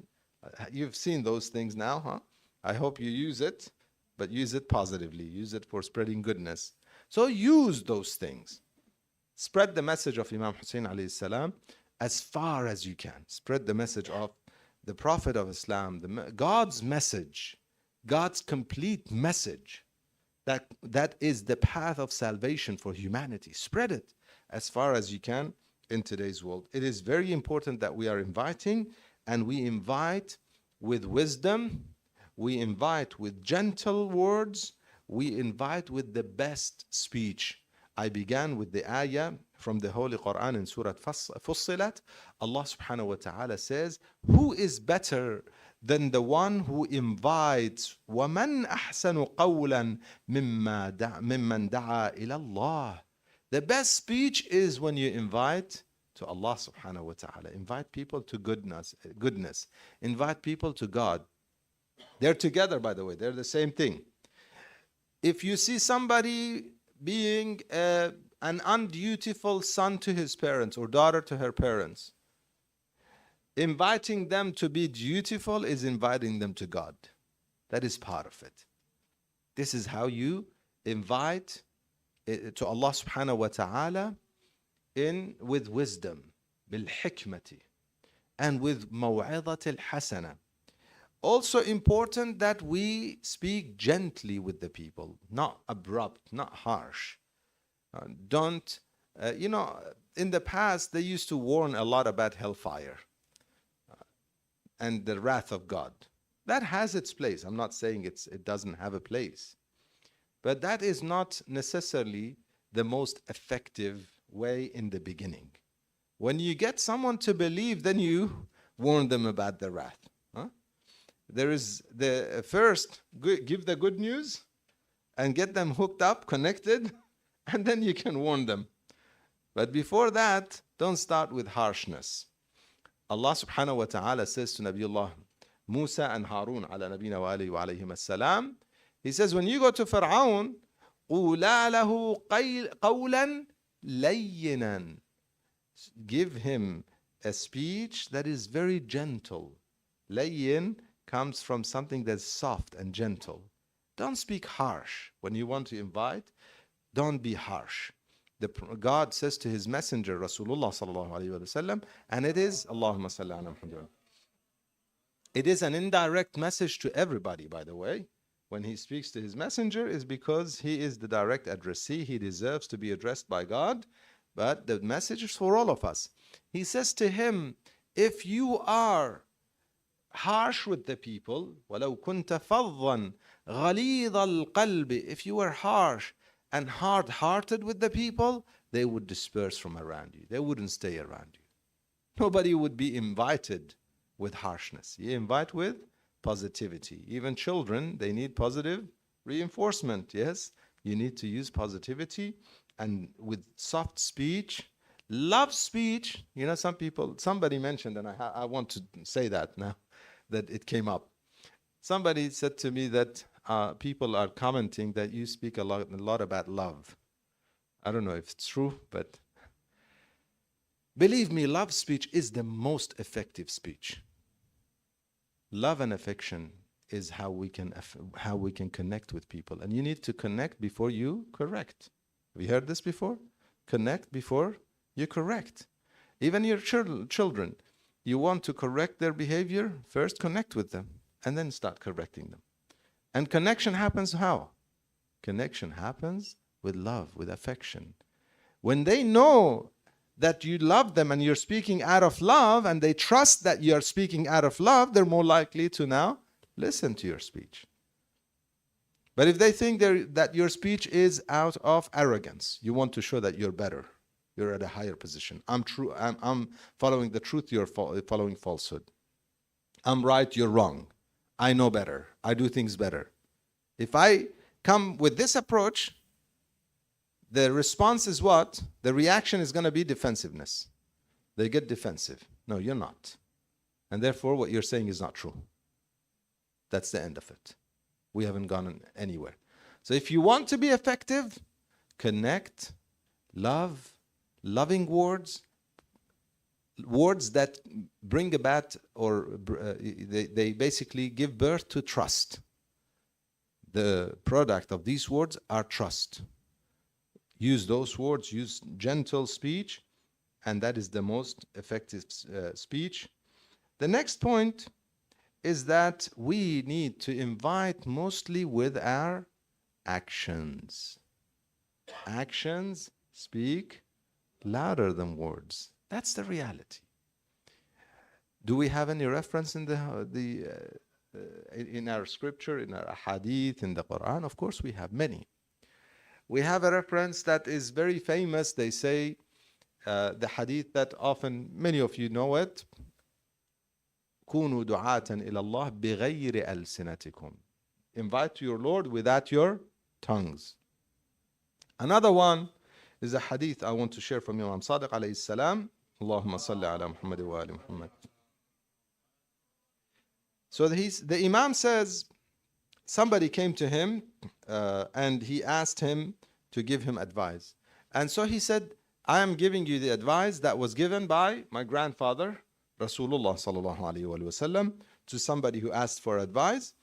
Speaker 5: You've seen those things now, huh? I hope you use it, but use it positively. Use it for spreading goodness. So use those things. Spread the message of Imam Hussein alayhi salam as far as you can. Spread the message of the Prophet of Islam, God's message, God's complete message. That is the path of salvation for humanity. Spread it as far as you can in today's world. It is very important that we are inviting, and we invite with wisdom, we invite with gentle words, we invite with the best speech. I began with the ayah from the Holy Quran in Surah Fussilat. Allah subhanahu wa ta'ala says, who is better than the one who invites وَمَنْ أَحْسَنُ قَوْلًا مِمَّنْ دَعَا إِلَى اللَّهِ. The best speech is when you invite to Allah subhanahu wa ta'ala. Invite people to goodness. Invite people to God. They're together, by the way. They're the same thing. If you see somebody being an undutiful son to his parents or daughter to her parents, inviting them to be dutiful is inviting them to God. That is part of it. This is how you invite to Allah subhanahu wa ta'ala with wisdom, بالحكمة, and with موعظة الحسنة. Also important that we speak gently with the people, not abrupt, not harsh. Don't, in the past they used to warn a lot about hellfire and the wrath of God. That has its place. I'm not saying it doesn't have a place. But that is not necessarily the most effective way in the beginning. When you get someone to believe, then you warn them about the wrath. There is the first, give the good news and get them hooked up, connected, and then you can warn them. But before that, don't start with harshness. Allah subhanahu wa ta'ala says to Nabiullah Musa and Harun ala nabina wa alayhi wa alayhim as-salam, he says, when you go to Fir'aun, قُولَا لَهُ قَوْلًا لَيِّنًا. Give him a speech that is very gentle. Layyin comes from something that's soft and gentle. Don't speak harsh. When you want to invite, don't be harsh. God says to his messenger, Rasulullah sallallahu alayhi wa sallam, and it is, Allahumma salli ala Muhammad. It is an indirect message to everybody, by the way. When he speaks to his messenger, is because he is the direct addressee. He deserves to be addressed by God, but the message is for all of us. He says to him, if you are harsh with the people, وَلَوْ كُنْتَ فَظًّا غَلِيظَ الْقَلْبِ, if you were harsh and hard-hearted with the people, they would disperse from around you. They wouldn't stay around you. Nobody would be invited with harshness. You invite with positivity. Even children, they need positive reinforcement. Yes, you need to use positivity and with soft speech, love speech. Somebody mentioned, and I want to say that now that it came up. Somebody said to me that people are commenting that you speak a lot about love. I don't know if it's true, but believe me, love speech is the most effective speech. Love and affection is how we can connect with people. And you need to connect before you correct. Have you heard this before? Connect before you correct. Even your children, you want to correct their behavior, first connect with them and then start correcting them. And connection happens how? Connection happens with love, with affection. When they know that you love them and you're speaking out of love, and they trust that you're speaking out of love, they're more likely to now listen to your speech. But if they think that your speech is out of arrogance, you want to show that you're better, you're at a higher position. I'm following the truth, you're following falsehood. I'm right, you're wrong. I know better, I do things better. If I come with this approach, the response is what? The reaction is going to be defensiveness. They get defensive. No, you're not. And therefore, what you're saying is not true. That's the end of it. We haven't gone anywhere. So if you want to be effective, connect, love, loving words that bring about, or they basically give birth to trust. The product of these words are trust. Use those words, use gentle speech, and that is the most effective speech. The next point is that we need to invite mostly with our actions. Actions speak louder than words. That's the reality. Do we have any reference in in our scripture, in our hadith, in the Quran? Of course we have many. We have a reference that is very famous. They say the hadith that often many of you know it. كونوا دعاة إلى الله بغير ألسنتكم. Invite to your Lord without your tongues. Another one is a hadith I want to share from Imam Sadiq alayhi salam. Allahumma salli ala Muhammad wa ali Muhammad. So the Imam says, somebody came to him and he asked him to give him advice. And so he said, I am giving you the advice that was given by my grandfather, Rasulullah sallallahu alayhi wa sallam, to somebody who asked for advice.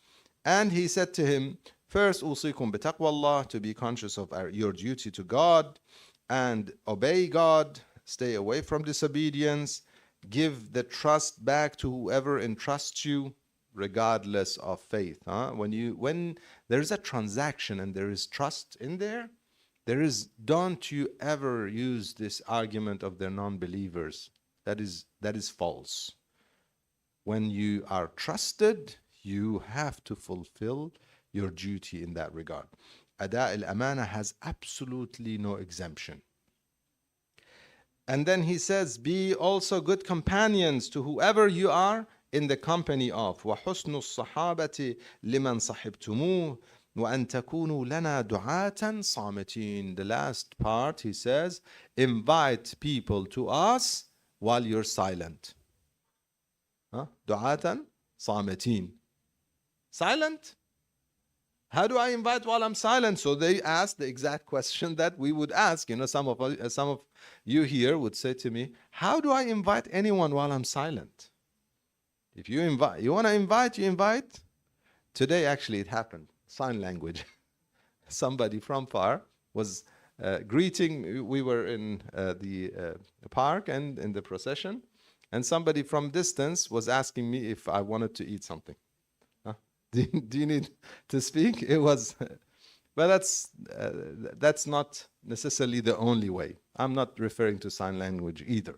Speaker 5: And he said to him, first, usikum bitaqwallah, to be conscious of your duty to God and obey God, stay away from disobedience, give the trust back to whoever entrusts you, regardless of faith. When there is a transaction and there is trust in there, don't you ever use this argument of the non-believers. That is false. When you are trusted, you have to fulfill your duty in that regard. Ada al-amana has absolutely no exemption. And then he says, be also good companions to whoever you are in the company of. وَحُسْنُ الصَّحَابَةِ لِمَنْ صَحِبْتُمُوهُ وَأَن تَكُونُوا لَنَا دُعَاةً صَامِتِينَ. The last part, he says, invite people to us while you're silent. دُعَاةً صَامِتِينَ. Silent? How do I invite while I'm silent? So they asked the exact question that we would ask. Some of you here would say to me, how do I invite anyone while I'm silent? If you want to invite, you invite. Today, actually, it happened. Sign language. Somebody from far was greeting. We were in the park and in the procession, and somebody from distance was asking me if I wanted to eat something. Do you need to speak? It was, but that's not necessarily the only way. I'm not referring to sign language either.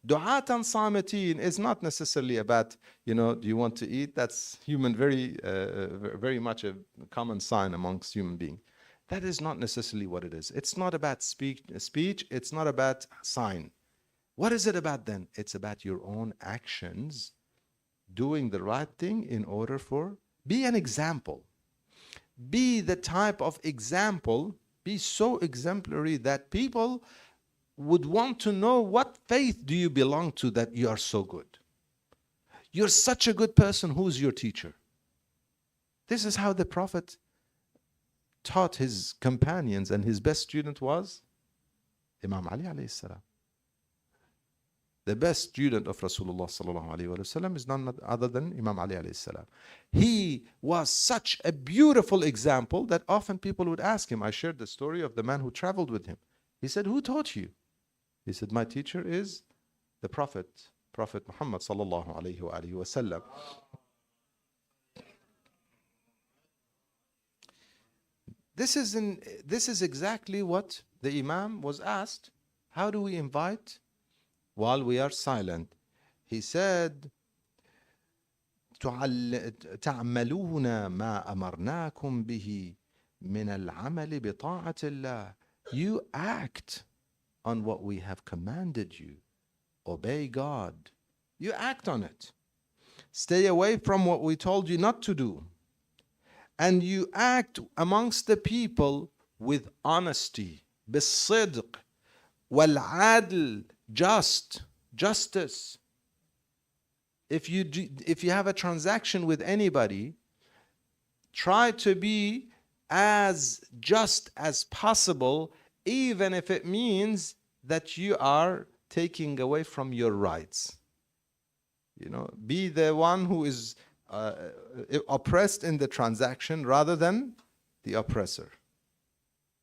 Speaker 5: Du'atan samitin is not necessarily about, do you want to eat? That's very much a common sign amongst human beings. That is not necessarily what it is. It's not about speech. It's not about sign. What is it about then? It's about your own actions, doing the right thing in order for. Be an example. Be the type of example. Be so exemplary that people would want to know, what faith do you belong to that you are so good? You're such a good person. Who's your teacher? This is how the Prophet taught his companions, and his best student was Imam Ali alayhi salam. The best student of Rasulullah sallallahu alayhi wa sallam is none other than Imam Ali alayhi salam. He was such a beautiful example that often people would ask him. I shared the story of the man who traveled with him. He said, who taught you? He said, my teacher is the Prophet Muhammad sallallahu alayhi wa sallam. This is exactly what the Imam was asked. How do we invite while we are silent? He said, تعملون ما أمرناكم به من العمل بطاعة الله. You act on what we have commanded you. Obey God. You act on it. Stay away from what we told you not to do. And you act amongst the people with honesty, بالصدق, والعدل, justice. If you have a transaction with anybody, try to be as just as possible, even if it means that you are taking away from your rights. Be the one who is oppressed in the transaction rather than the oppressor.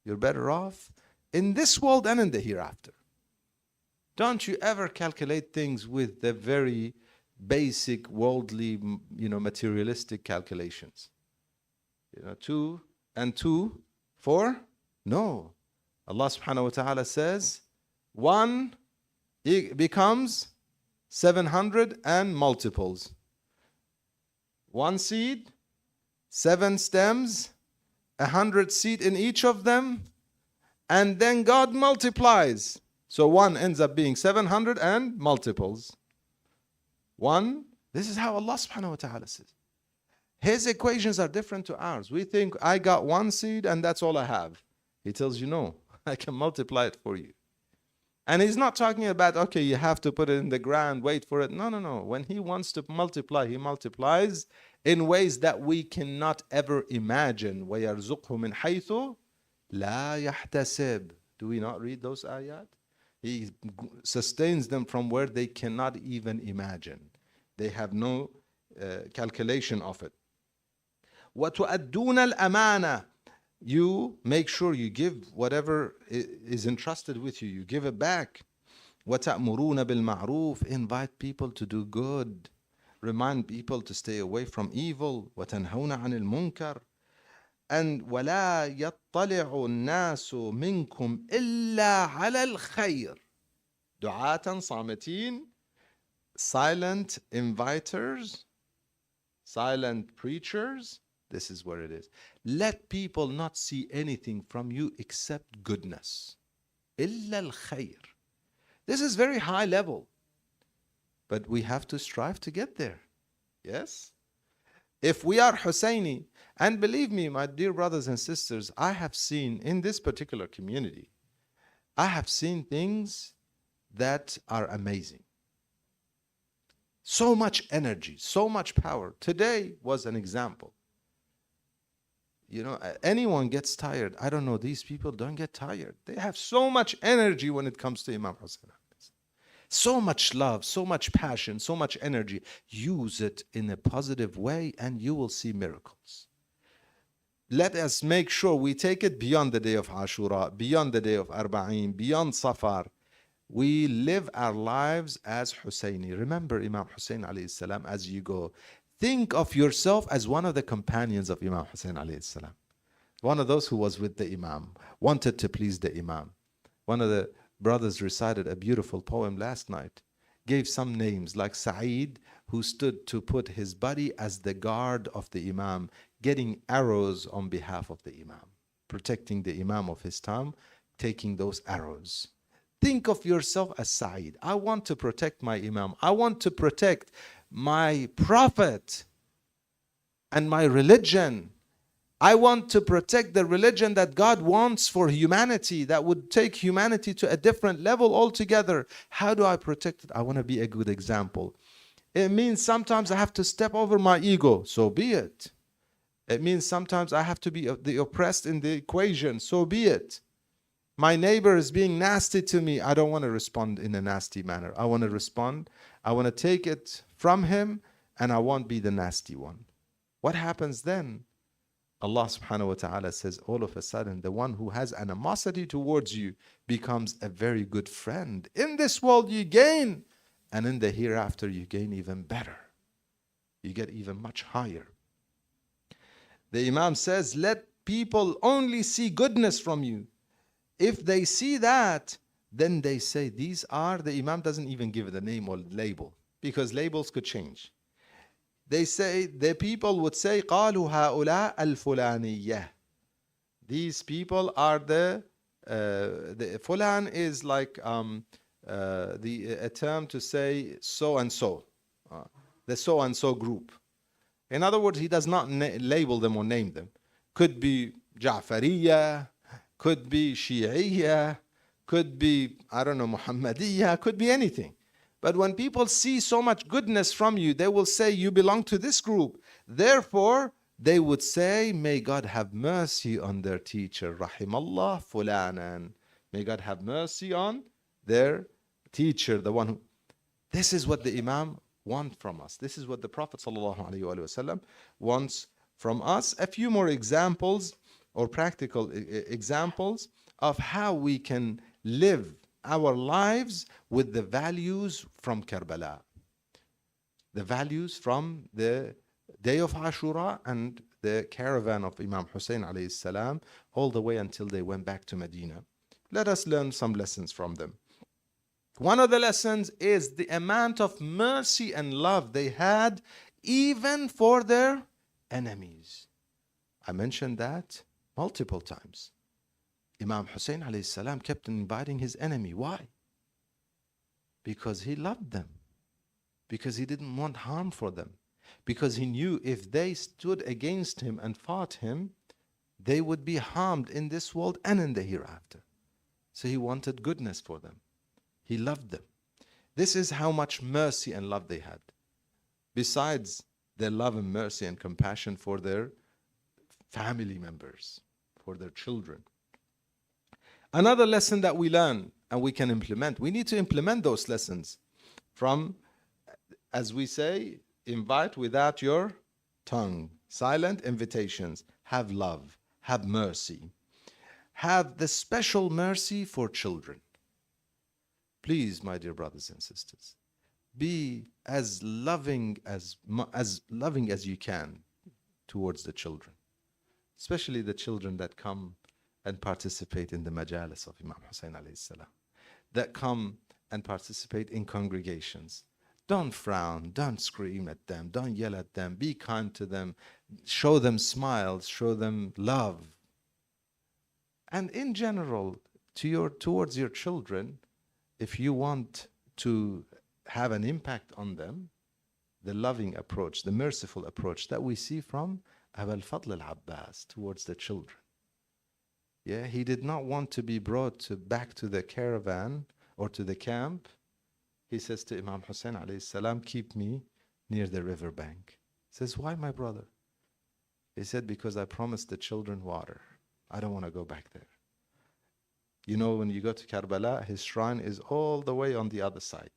Speaker 5: You're better off in this world and in the hereafter. Don't you ever calculate things with the very basic worldly, materialistic calculations. 2 and 2, 4? No. Allah subhanahu wa ta'ala says, 1 becomes 700 and multiples. 1 seed, 7 stems, 100 seed in each of them, And then God multiplies. So one ends up being 700 and multiples. One, this is how Allah subhanahu wa ta'ala says. His equations are different to ours. We think I got one seed and that's all I have. He tells you, no, I can multiply it for you. And he's not talking about, okay, you have to put it in the ground, wait for it. No, no, no. When he wants to multiply, he multiplies in ways that we cannot ever imagine. وَيَرْزُقْهُ مِنْ حَيْثُ لَا يَحْتَسِبْ. Do we not read those ayat? He sustains them from where they cannot even imagine. They have no calculation of it. وَتُؤَدُّونَ الْأَمَانَةِ. You make sure you give whatever is entrusted with you. You give it back. وَتَأْمُرُونَ بِالْمَعْرُوفِ. Invite people to do good. Remind people to stay away from evil. وَتَنْهَوْنَ عَنِ الْمُنْكَرِ. And وَلَا يَطَّلِعُ النَّاسُ مِنْكُمْ إِلَّا عَلَى الْخَيْرِ. دُعَاةً صَامِتِينَ. Silent inviters, silent preachers. This is where it is. Let people not see anything from you except goodness. إِلَّا الْخَيْرِ. This is very high level. But we have to strive to get there. Yes? If we are Husseini, and believe me, my dear brothers and sisters, I have seen in this particular community, I have seen things that are amazing. So much energy, so much power. Today was an example. You know, anyone gets tired. I don't know, these people don't get tired. They have so much energy when it comes to Imam Hussein. So much love, so much passion, so much energy. Use it in a positive way and you will see miracles. Let us make sure we take it beyond the day of Ashura, beyond the day of Arbaeen, beyond Safar. We live our lives as Husseini. Remember Imam Hussein alayhi salam as you go. Think of yourself as one of the companions of Imam Hussein alayhi salam. One of those who was with the Imam, wanted to please the Imam. One of the brothers recited a beautiful poem last night, gave some names like Sa'id, who stood to put his body as the guard of the Imam, getting arrows on behalf of the Imam, protecting the Imam of his time, taking those arrows. Think of yourself as Sa'id. I want to protect my Imam. I want to protect my Prophet and my religion. I want to protect the religion that God wants for humanity, that would take humanity to a different level altogether. How do I protect it? I want to be a good example. It means sometimes I have to step over my ego. So be it. It means sometimes I have to be the oppressed in the equation. So be it. My neighbor is being nasty to me. I don't want to respond in a nasty manner. I want to respond. I want to take it from him and I won't be the nasty one. What happens then? Allah subhanahu wa ta'ala says all of a sudden the one who has animosity towards you becomes a very good friend. In this world you gain, and in the hereafter you gain even better. You get even much higher. The Imam says, let people only see goodness from you. If they see that, then they say these are, the Imam doesn't even give it a name or label, because labels could change. They say, the people would say, قَالُوا هَؤُلَاءَ الْفُلَانِيَّةِ. These people are the fulan is like a term to say so and so, the so and so group. In other words, he does not label them or name them. Could be Ja'fariyya, could be Shi'iyya, could be, I don't know, Muhammadiyya, could be anything. But when people see so much goodness from you, they will say, you belong to this group. Therefore, they would say, may God have mercy on their teacher. Rahimallah fulanan. May God have mercy on their teacher, the one who... This is what the Imam wants from us. This is what the Prophet ﷺ wants from us. A few more examples or practical examples of how we can live our lives with the values from Karbala. The values from the day of Ashura and the caravan of Imam Hussein alayhi salam, all the way until they went back to Medina. Let us learn some lessons from them. One of the lessons is the amount of mercy and love they had even for their enemies. I mentioned that multiple times. Imam Hussein alayhi salam kept inviting his enemy. Why? Because he loved them. Because he didn't want harm for them. Because he knew if they stood against him and fought him, they would be harmed in this world and in the hereafter. So he wanted goodness for them. He loved them. This is how much mercy and love they had. Besides their love and mercy and compassion for their family members, for their children. Another lesson that we learn and we can implement, we need to implement those lessons from, as we say, invite without your tongue. Silent invitations. Have love. Have mercy. Have the special mercy for children. Please, my dear brothers and sisters, be as loving as you can towards the children, especially the children that come and participate in the majalis of Imam Hussein alayhi salam, that come and participate in congregations. Don't frown, don't scream at them, don't yell at them, be kind to them, show them smiles, show them love. And in general, towards your children, if you want to have an impact on them, the loving approach, the merciful approach that we see from Abu al-Fadl al-Abbas towards the children. Yeah, he did not want to be brought back to the caravan or to the camp. He says to Imam Hussein alayhi salam, keep me near the river bank. He says, why, my brother? He said, because I promised the children water. I don't want to go back there. You know, when you go to Karbala, his shrine is all the way on the other side.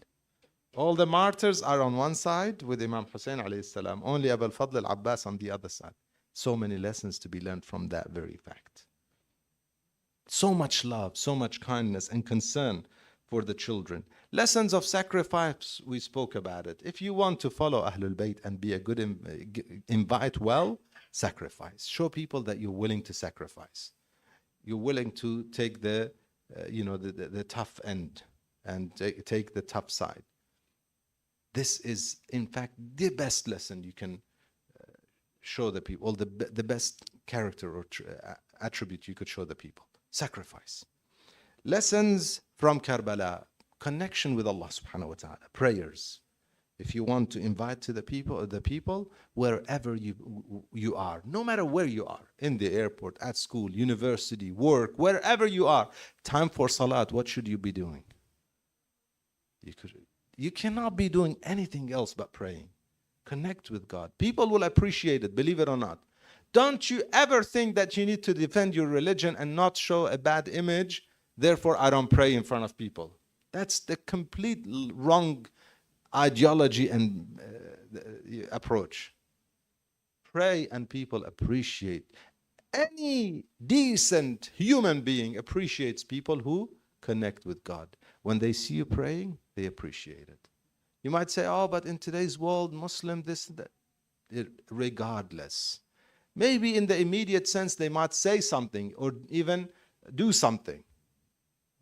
Speaker 5: All the martyrs are on one side with Imam Hussein alayhi salam. Only Abu al-Fadl al-Abbas on the other side. So many lessons to be learned from that very fact. So much love, so much kindness and concern for the children. Lessons of sacrifice, we spoke about it. If you want to follow Ahlul Bayt and be a good invite well, sacrifice. Show people that you're willing to sacrifice. You're willing to take the tough end and take the tough side. This is, in fact, the best lesson you can show the people, or the best character or attribute you could show the people. Sacrifice. Lessons from Karbala. Connection with Allah subhanahu wa ta'ala. Prayers. If you want to invite to the people wherever you are, no matter where you are, in the airport, at school, university, work, wherever you are, time for salat, what should you be doing? You cannot be doing anything else but praying. Connect with God. People will appreciate it, believe it or not. Don't you ever think that you need to defend your religion and not show a bad image, therefore I don't pray in front of people. That's the complete wrong ideology and approach. Pray and people appreciate. Any decent human being appreciates people who connect with God. When they see you praying, they appreciate it. You might say, oh, but in today's world, Muslim, this, that. Regardless. Maybe in the immediate sense, they might say something or even do something.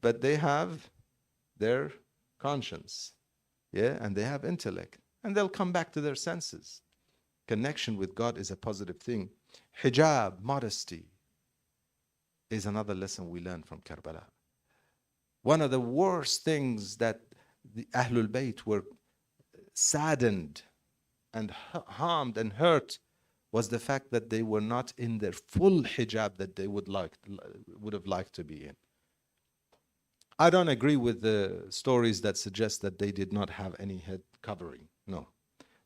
Speaker 5: But they have their conscience. Yeah, and they have intellect. And they'll come back to their senses. Connection with God is a positive thing. Hijab, modesty, is another lesson we learn from Karbala. One of the worst things that the Ahlul Bayt were saddened and harmed and hurt was the fact that they were not in their full hijab that they would have liked to be in. I don't agree with the stories that suggest that they did not have any head covering. No.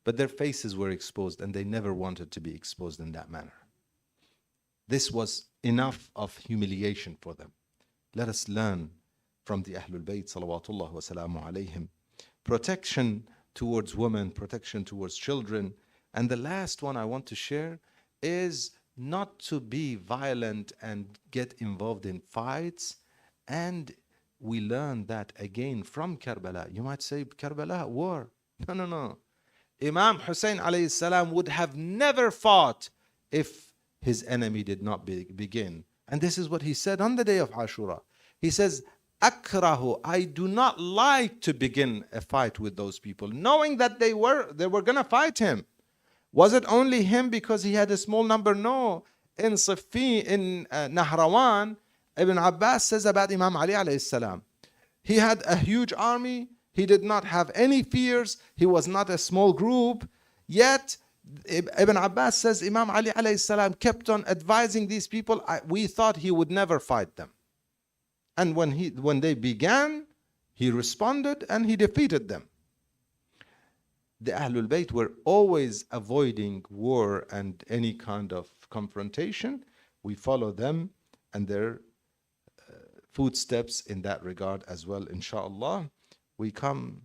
Speaker 5: But their faces were exposed and they never wanted to be exposed in that manner. This was enough of humiliation for them. Let us learn from the Ahlul Bayt salawatullah wa salamu alayhim. Protection towards women, protection towards children. And the last one I want to share is not to be violent and get involved in fights. And we learn that again from Karbala. You might say, Karbala, war. No. Imam Hussein alayhi salam would have never fought if his enemy did not begin. And this is what he said on the day of Ashura. He says, Akrahu, I do not like to begin a fight with those people, knowing that they were going to fight him. Was it only him because he had a small number? No. In Siffi, in Nahrawan, Ibn Abbas says about Imam Ali alayhi salam, he had a huge army, he did not have any fears, he was not a small group, yet Ibn Abbas says Imam Ali alayhi salam kept on advising these people. We thought he would never fight them. And when they began, he responded and he defeated them. The Ahlul Bayt were always avoiding war and any kind of confrontation. We follow them and their footsteps in that regard as well, inshallah. We come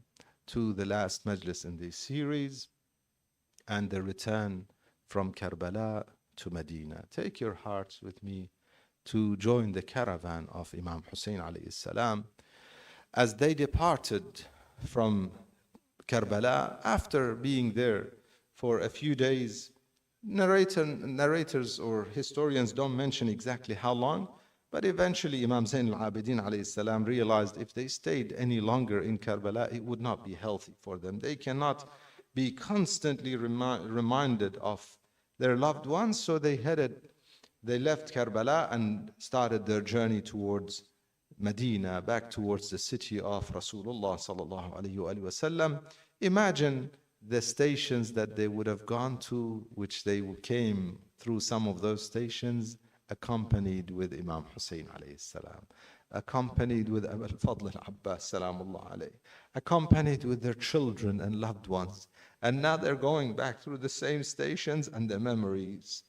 Speaker 5: to the last majlis in this series and the return from Karbala to Medina. Take your hearts with me to join the caravan of Imam Hussein alayhi salam as they departed from Karbala after being there for a few days. Narrators or historians don't mention exactly how long, but eventually Imam Zain al-Abidin alayhi salam realized if they stayed any longer in Karbala, it would not be healthy for them. They cannot be constantly reminded of their loved ones, so they left Karbala and started their journey towards Medina, back towards the city of Rasulullah sallallahu alayhi wa sallam. Imagine the stations that they would have gone to, which they came through some of those stations, accompanied with Imam Hussein alayhi salam, accompanied with Abu al-Fadl al-Abbas salamullah alayhi, accompanied with their children and loved ones. And now they're going back through the same stations and the memories.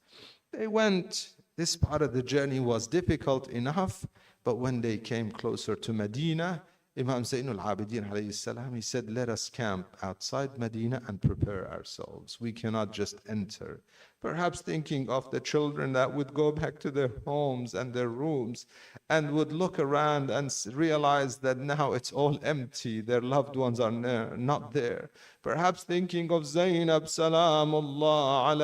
Speaker 5: They went, this part of the journey was difficult enough, but when they came closer to Medina, Imam Zain al-Abidin alayhi salam, he said, let us camp outside Medina and prepare ourselves. We cannot just enter. Perhaps thinking of the children that would go back to their homes and their rooms and would look around and realize that now it's all empty. Their loved ones are not there. Perhaps thinking of Zainab salamullah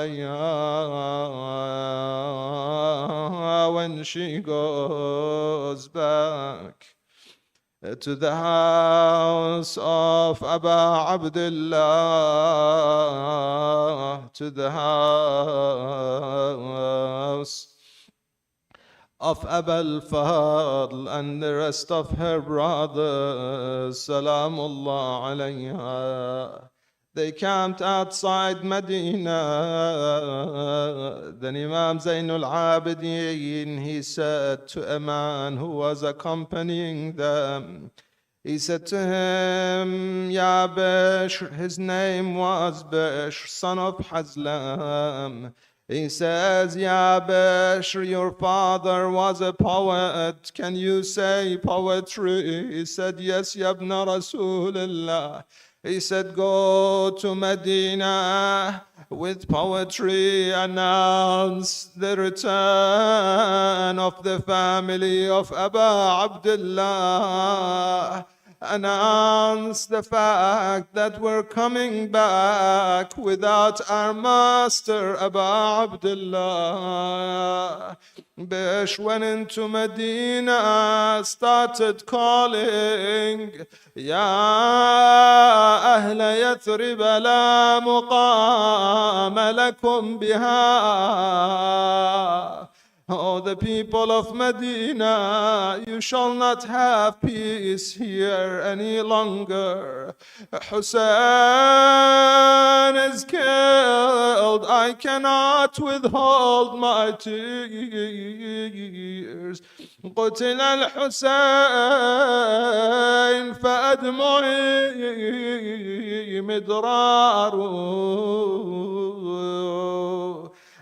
Speaker 5: alayha when she goes back to the house of Aba Abdullah, to the house of Aba al-Fadl and the rest of her brothers, salamullah alayha. They camped outside Medina. Then Imam Zain al-Abidin, he said to a man who was accompanying them, he said to him, Ya Bishr, his name was Bishr, son of Hazlam. He says, Ya Bishr, your father was a poet. Can you say poetry? He said, yes, Ya ibn Rasulullah. He said, go to Medina with poetry, announce the return of the family of Aba Abdullah. Announce the fact that we're coming back without our master Aba Abdullah. Bishr went into Medina, started calling, Ya Ahla Yathrib la muqama lakum biha. Oh, the people of Medina, you shall not have peace here any longer. Hussein is killed. I cannot withhold my tears. قتل الحسين فأدمعي مدرار.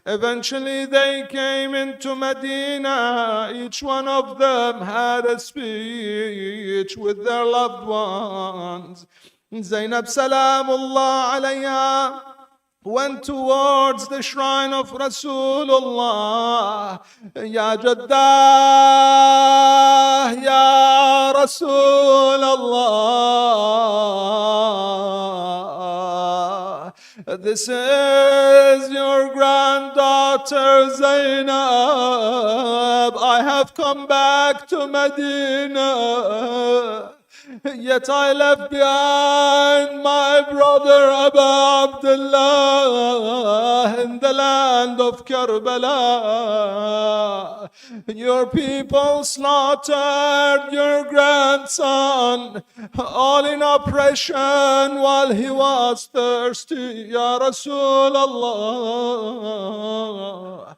Speaker 5: Eventually they came into Medina. Each one of them had a speech with their loved ones. Zainab salamullah alayha went towards the shrine of Rasulullah. Ya Jaddah, Ya Rasulullah. This is your granddaughter Zainab. I have come back to Medina.
Speaker 6: Yet I left behind my brother Abu Abdullah in the land of Karbala. Your people slaughtered your grandson, all in oppression while he was thirsty. Ya Rasulullah.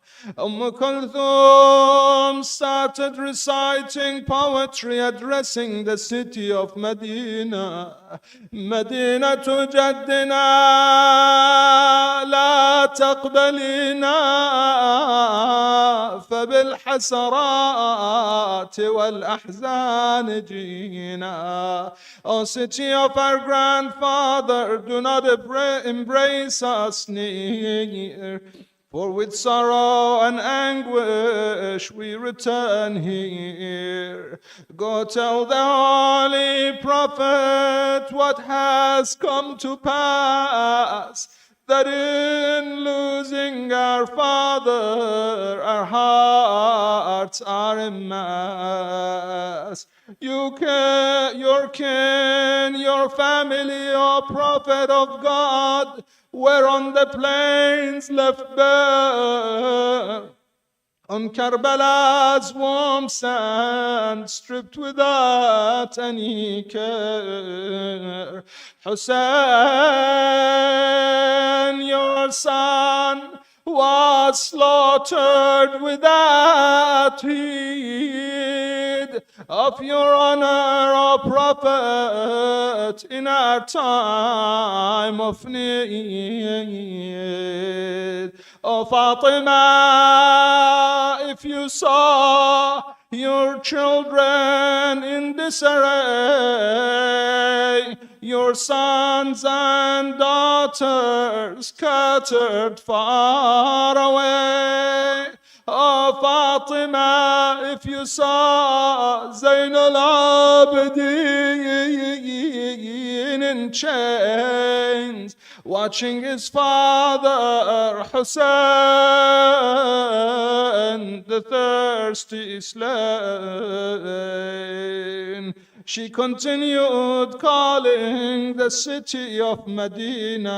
Speaker 6: Kulthum started reciting poetry addressing the city of Medina. مدينة جدنا لا تقبلنا فبالحسرات والأحزان جينا. O city of our grandfather, do not embrace us near. For with sorrow and anguish we return here. Go tell the Holy Prophet what has come to pass, that in losing our father, our hearts are in mass. Your kin, your family, O Prophet of God, were on the plains left bare, on Karbala's warm sand, stripped without any care. Hussein, your son, was slaughtered without heed of your honor, O Prophet, in our time of need. O Fatima, if you saw your children in disarray, your sons and daughters scattered far away. Oh Fatima, if you saw Zain al-Abidin in chains, watching his father Hussein, the thirsty slain. She continued calling the city of Medina.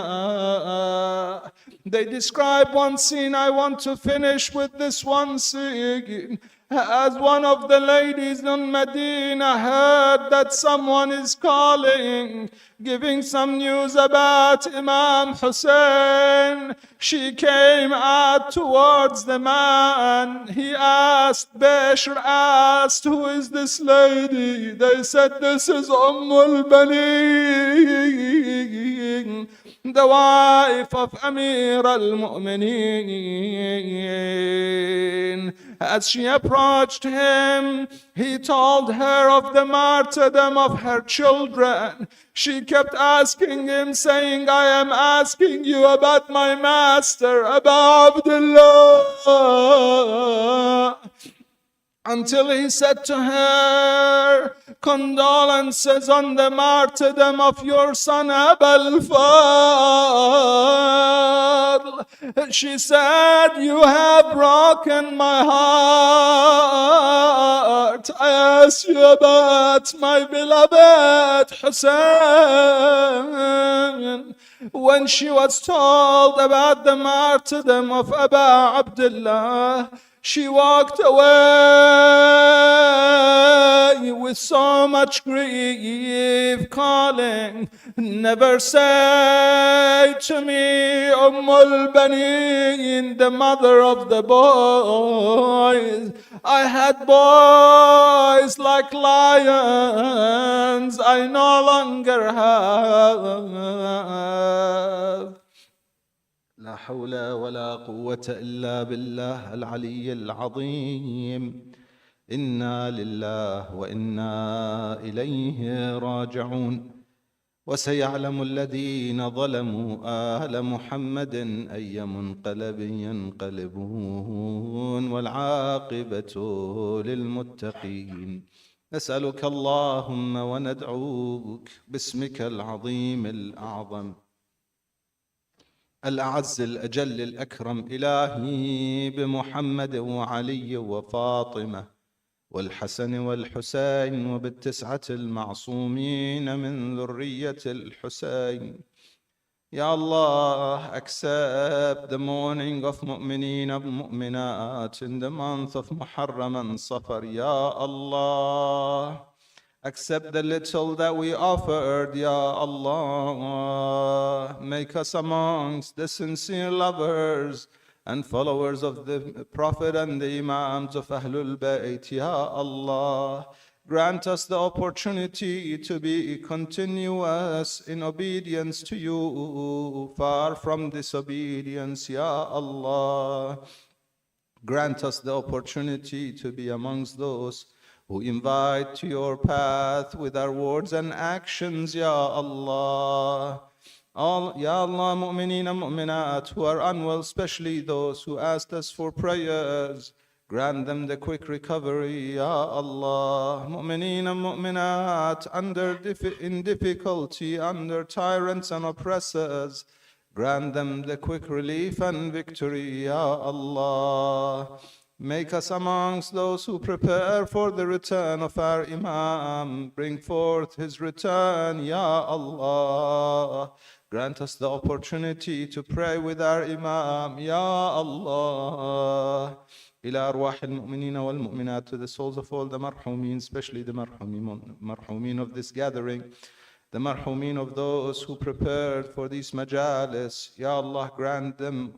Speaker 6: They describe one scene. I want to finish with this one scene. As one of the ladies in Medina heard that someone is calling, giving some news about Imam Hussein, she came out towards the man. He asked, Bishr asked, who is this lady? They said, this is Al-Baleen, the wife of Amir al-Mu'mineen. As she approached him, he told her of the martyrdom of her children. She kept asking him, saying, I am asking you about my master, Abu Abdullah. Until he said to her, condolences on the martyrdom of your son Abu al-Fadl. She said, you have broken my heart. I asked you about my beloved Hussein. When she was told about the martyrdom of Abu Abdullah, she walked away with so much grief, calling, never say to me, al-Baleen, the mother of the boys. I had boys like lions, I no longer have.
Speaker 5: لا حول ولا قوة إلا بالله العلي العظيم. إنا لله وإنا إليه راجعون. وسيعلم الذين ظلموا آل محمد أي منقلب ينقلبون والعاقبة للمتقين. نسألك اللهم وندعوك باسمك العظيم الأعظم الأعز الأجل الأكرم، إلهي بمحمد وعلي وفاطمة والحسن والحسين وبالتسعة المعصومين من ذرية الحسين. Ya Allah, accept the mourning of mu'mineen and mu'minat in the month of Muharram and Safar. Ya Allah, accept the little that we offered. Ya Allah, make us amongst the sincere lovers and followers of the Prophet and the Imams of Ahlul Bayt. Ya Allah, grant us the opportunity to be continuous in obedience to you, far from disobedience. Ya Allah, grant us the opportunity to be amongst those who invite to your path with our words and actions. Ya Allah, Ya Allah, mu'mineen and mu'minat who are unwell, especially those who asked us for prayers, grant them the quick recovery. Ya Allah, mu'mineen and mu'minat in difficulty, under tyrants and oppressors, grant them the quick relief and victory. Ya Allah, make us amongst those who prepare for the return of our Imam. Bring forth his return. Ya Allah, grant us the opportunity to pray with our Imam. Ya Allah, إلى أرواح المؤمنين والمؤمنات, to the souls of all the marhumin, especially the marhumin of this gathering, the marhumin of those who prepared for these majalis. Ya Allah, grant them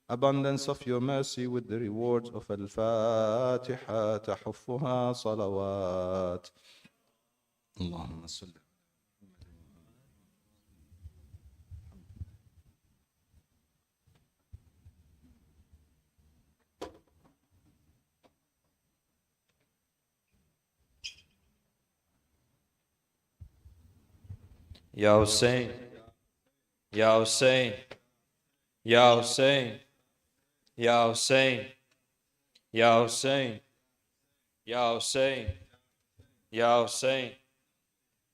Speaker 5: abundance of your mercy with the rewards of Al-Fatiha تحفها صلوات. اللهم صل.
Speaker 3: Ya Hussein, Ya Hussein, Ya Hussein, Ya Hussein, Ya Hussein, Ya Hussein,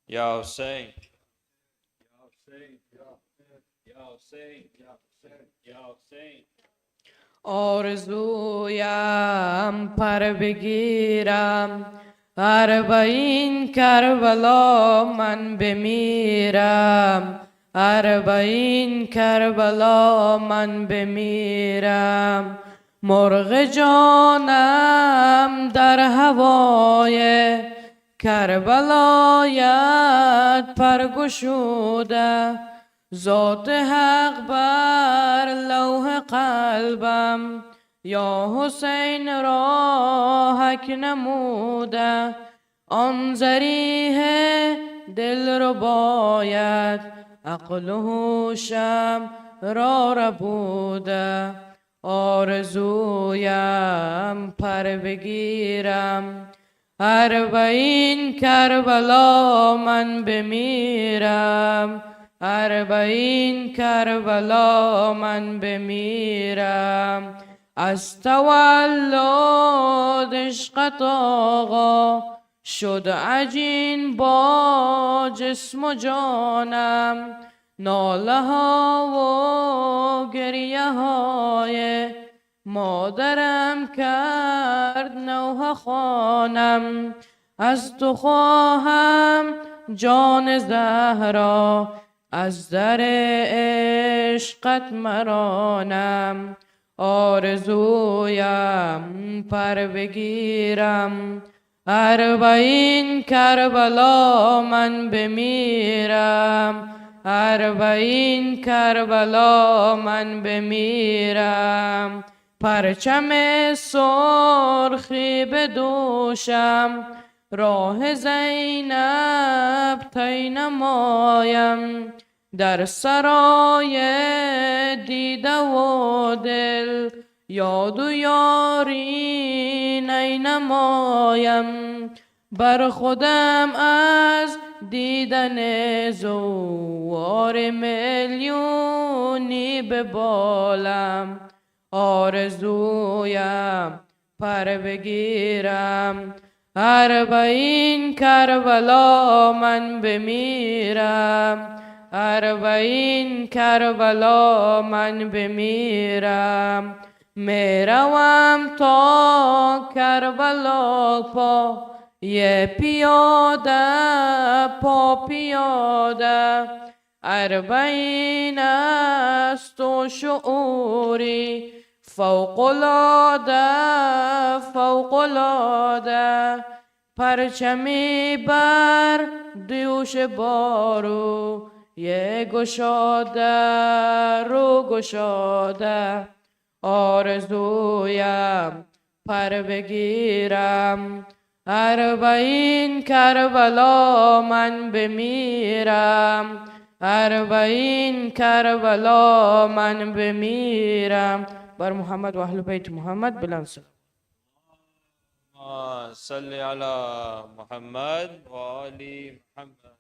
Speaker 3: Ya Hussein, Ya Hussein, Ya Hussein, Ya Hussein.
Speaker 4: آرزویم پر بگیرم اربعین کربلا من بمیرم اربعین کربلا من بمیرم مرغ جانم در هوای کربلایت پر گشوده ذات حق بر لوح قلبم یا حسین را حک نموده آن ذریح دل رو باید عقل و هوشم را ربوده آرزویم پر بگیرم اربعین کربلا من بمیرم اربعین کربلا من بمیرم از تولد عشقت آقا شد عجین با جسم و جانم ناله ها و گریه های مادرم کرد نوحه خوانم از تو خواهم جان زهرا از در عشقت مرانم آرزویم پر بگیرم اربعین کربلا من بمیرم اربعین کربلا من بمیرم پرچم سرخی به دوشم راه زینب طی نمایم در سرای دیده و دل یاد و یاری نی نمایم بر خودم از دیدن زوار میلیونی ببالم آرزویم پر بگیرم اربعین کربلا من بمیرم اربعین کربلا من بمیرم میروم تا کربلا پا یه پیاده پا پیاده اربعین است و شعوری فوق‌العاده فوق‌العاده پرچمی بر دوش بارو یه گشاده رو گشاده آرزویم پر بگیرم اربعین کربلا من بمیرم اربعین کربلا من بمیرم بر محمد و اهل بیت محمد بلند سلام
Speaker 3: صل على محمد وآل محمد.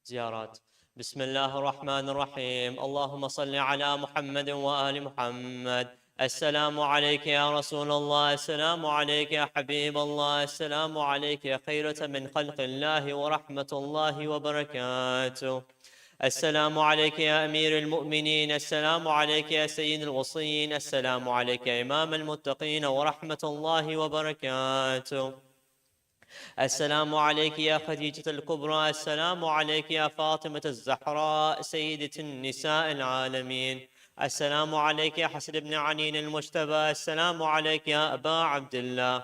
Speaker 7: زيارات. بسم الله الرحمن الرحيم. اللهم صل على محمد وآل محمد. السلام عليك يا رسول الله، السلام عليك يا حبيب الله، السلام عليك يا خيرة من خلق الله ورحمة الله وبركاته. السلام عليك يا أمير المؤمنين، السلام عليك يا سيد الوصيين، السلام عليك يا إمام المتقين ورحمة الله وبركاته. السلام عليك يا خديجة الكبرى، السلام عليك يا فاطمة الزهراء سيدة النساء العالمين، السلام عليك يا حسن بن علي المجتبى، السلام عليك يا أبا عبد الله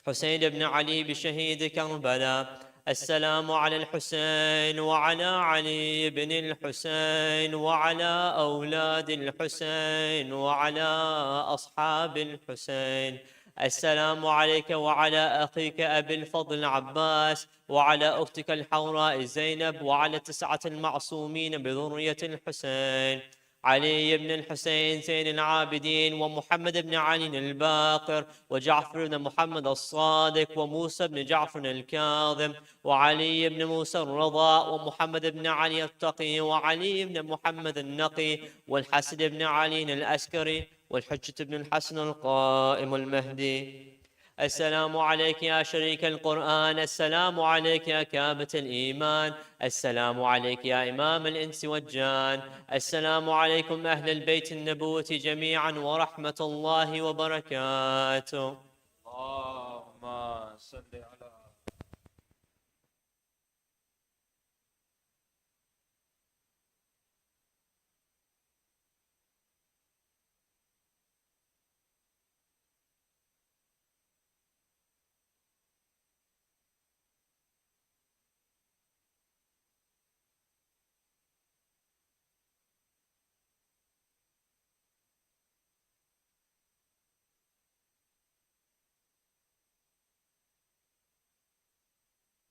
Speaker 7: حسين بن علي بشهيد كربلاء، السلام على الحسين وعلى علي بن الحسين وعلى أولاد الحسين وعلى أصحاب الحسين. السلام عليك وعلى أخيك أبي الفضل عباس وعلى أختك الحوراء زينب وعلى 9 المعصومين بذرية الحسين، علي بن الحسين زين العابدين ومحمد بن علي الباقر وجعفر بن محمد الصادق وموسى بن جعفر الكاظم وعلي بن موسى الرضا ومحمد بن علي التقي وعلي بن محمد النقي والحسن بن علي الأسكري والحجة بن الحسن القائم المهدي. السلام عليك يا شريك القرآن، السلام عليك يا كابة الإيمان، السلام عليك يا إمام الإنس والجان، السلام عليكم أهل البيت النبوة جميعا ورحمة الله وبركاته.
Speaker 3: اللهم صل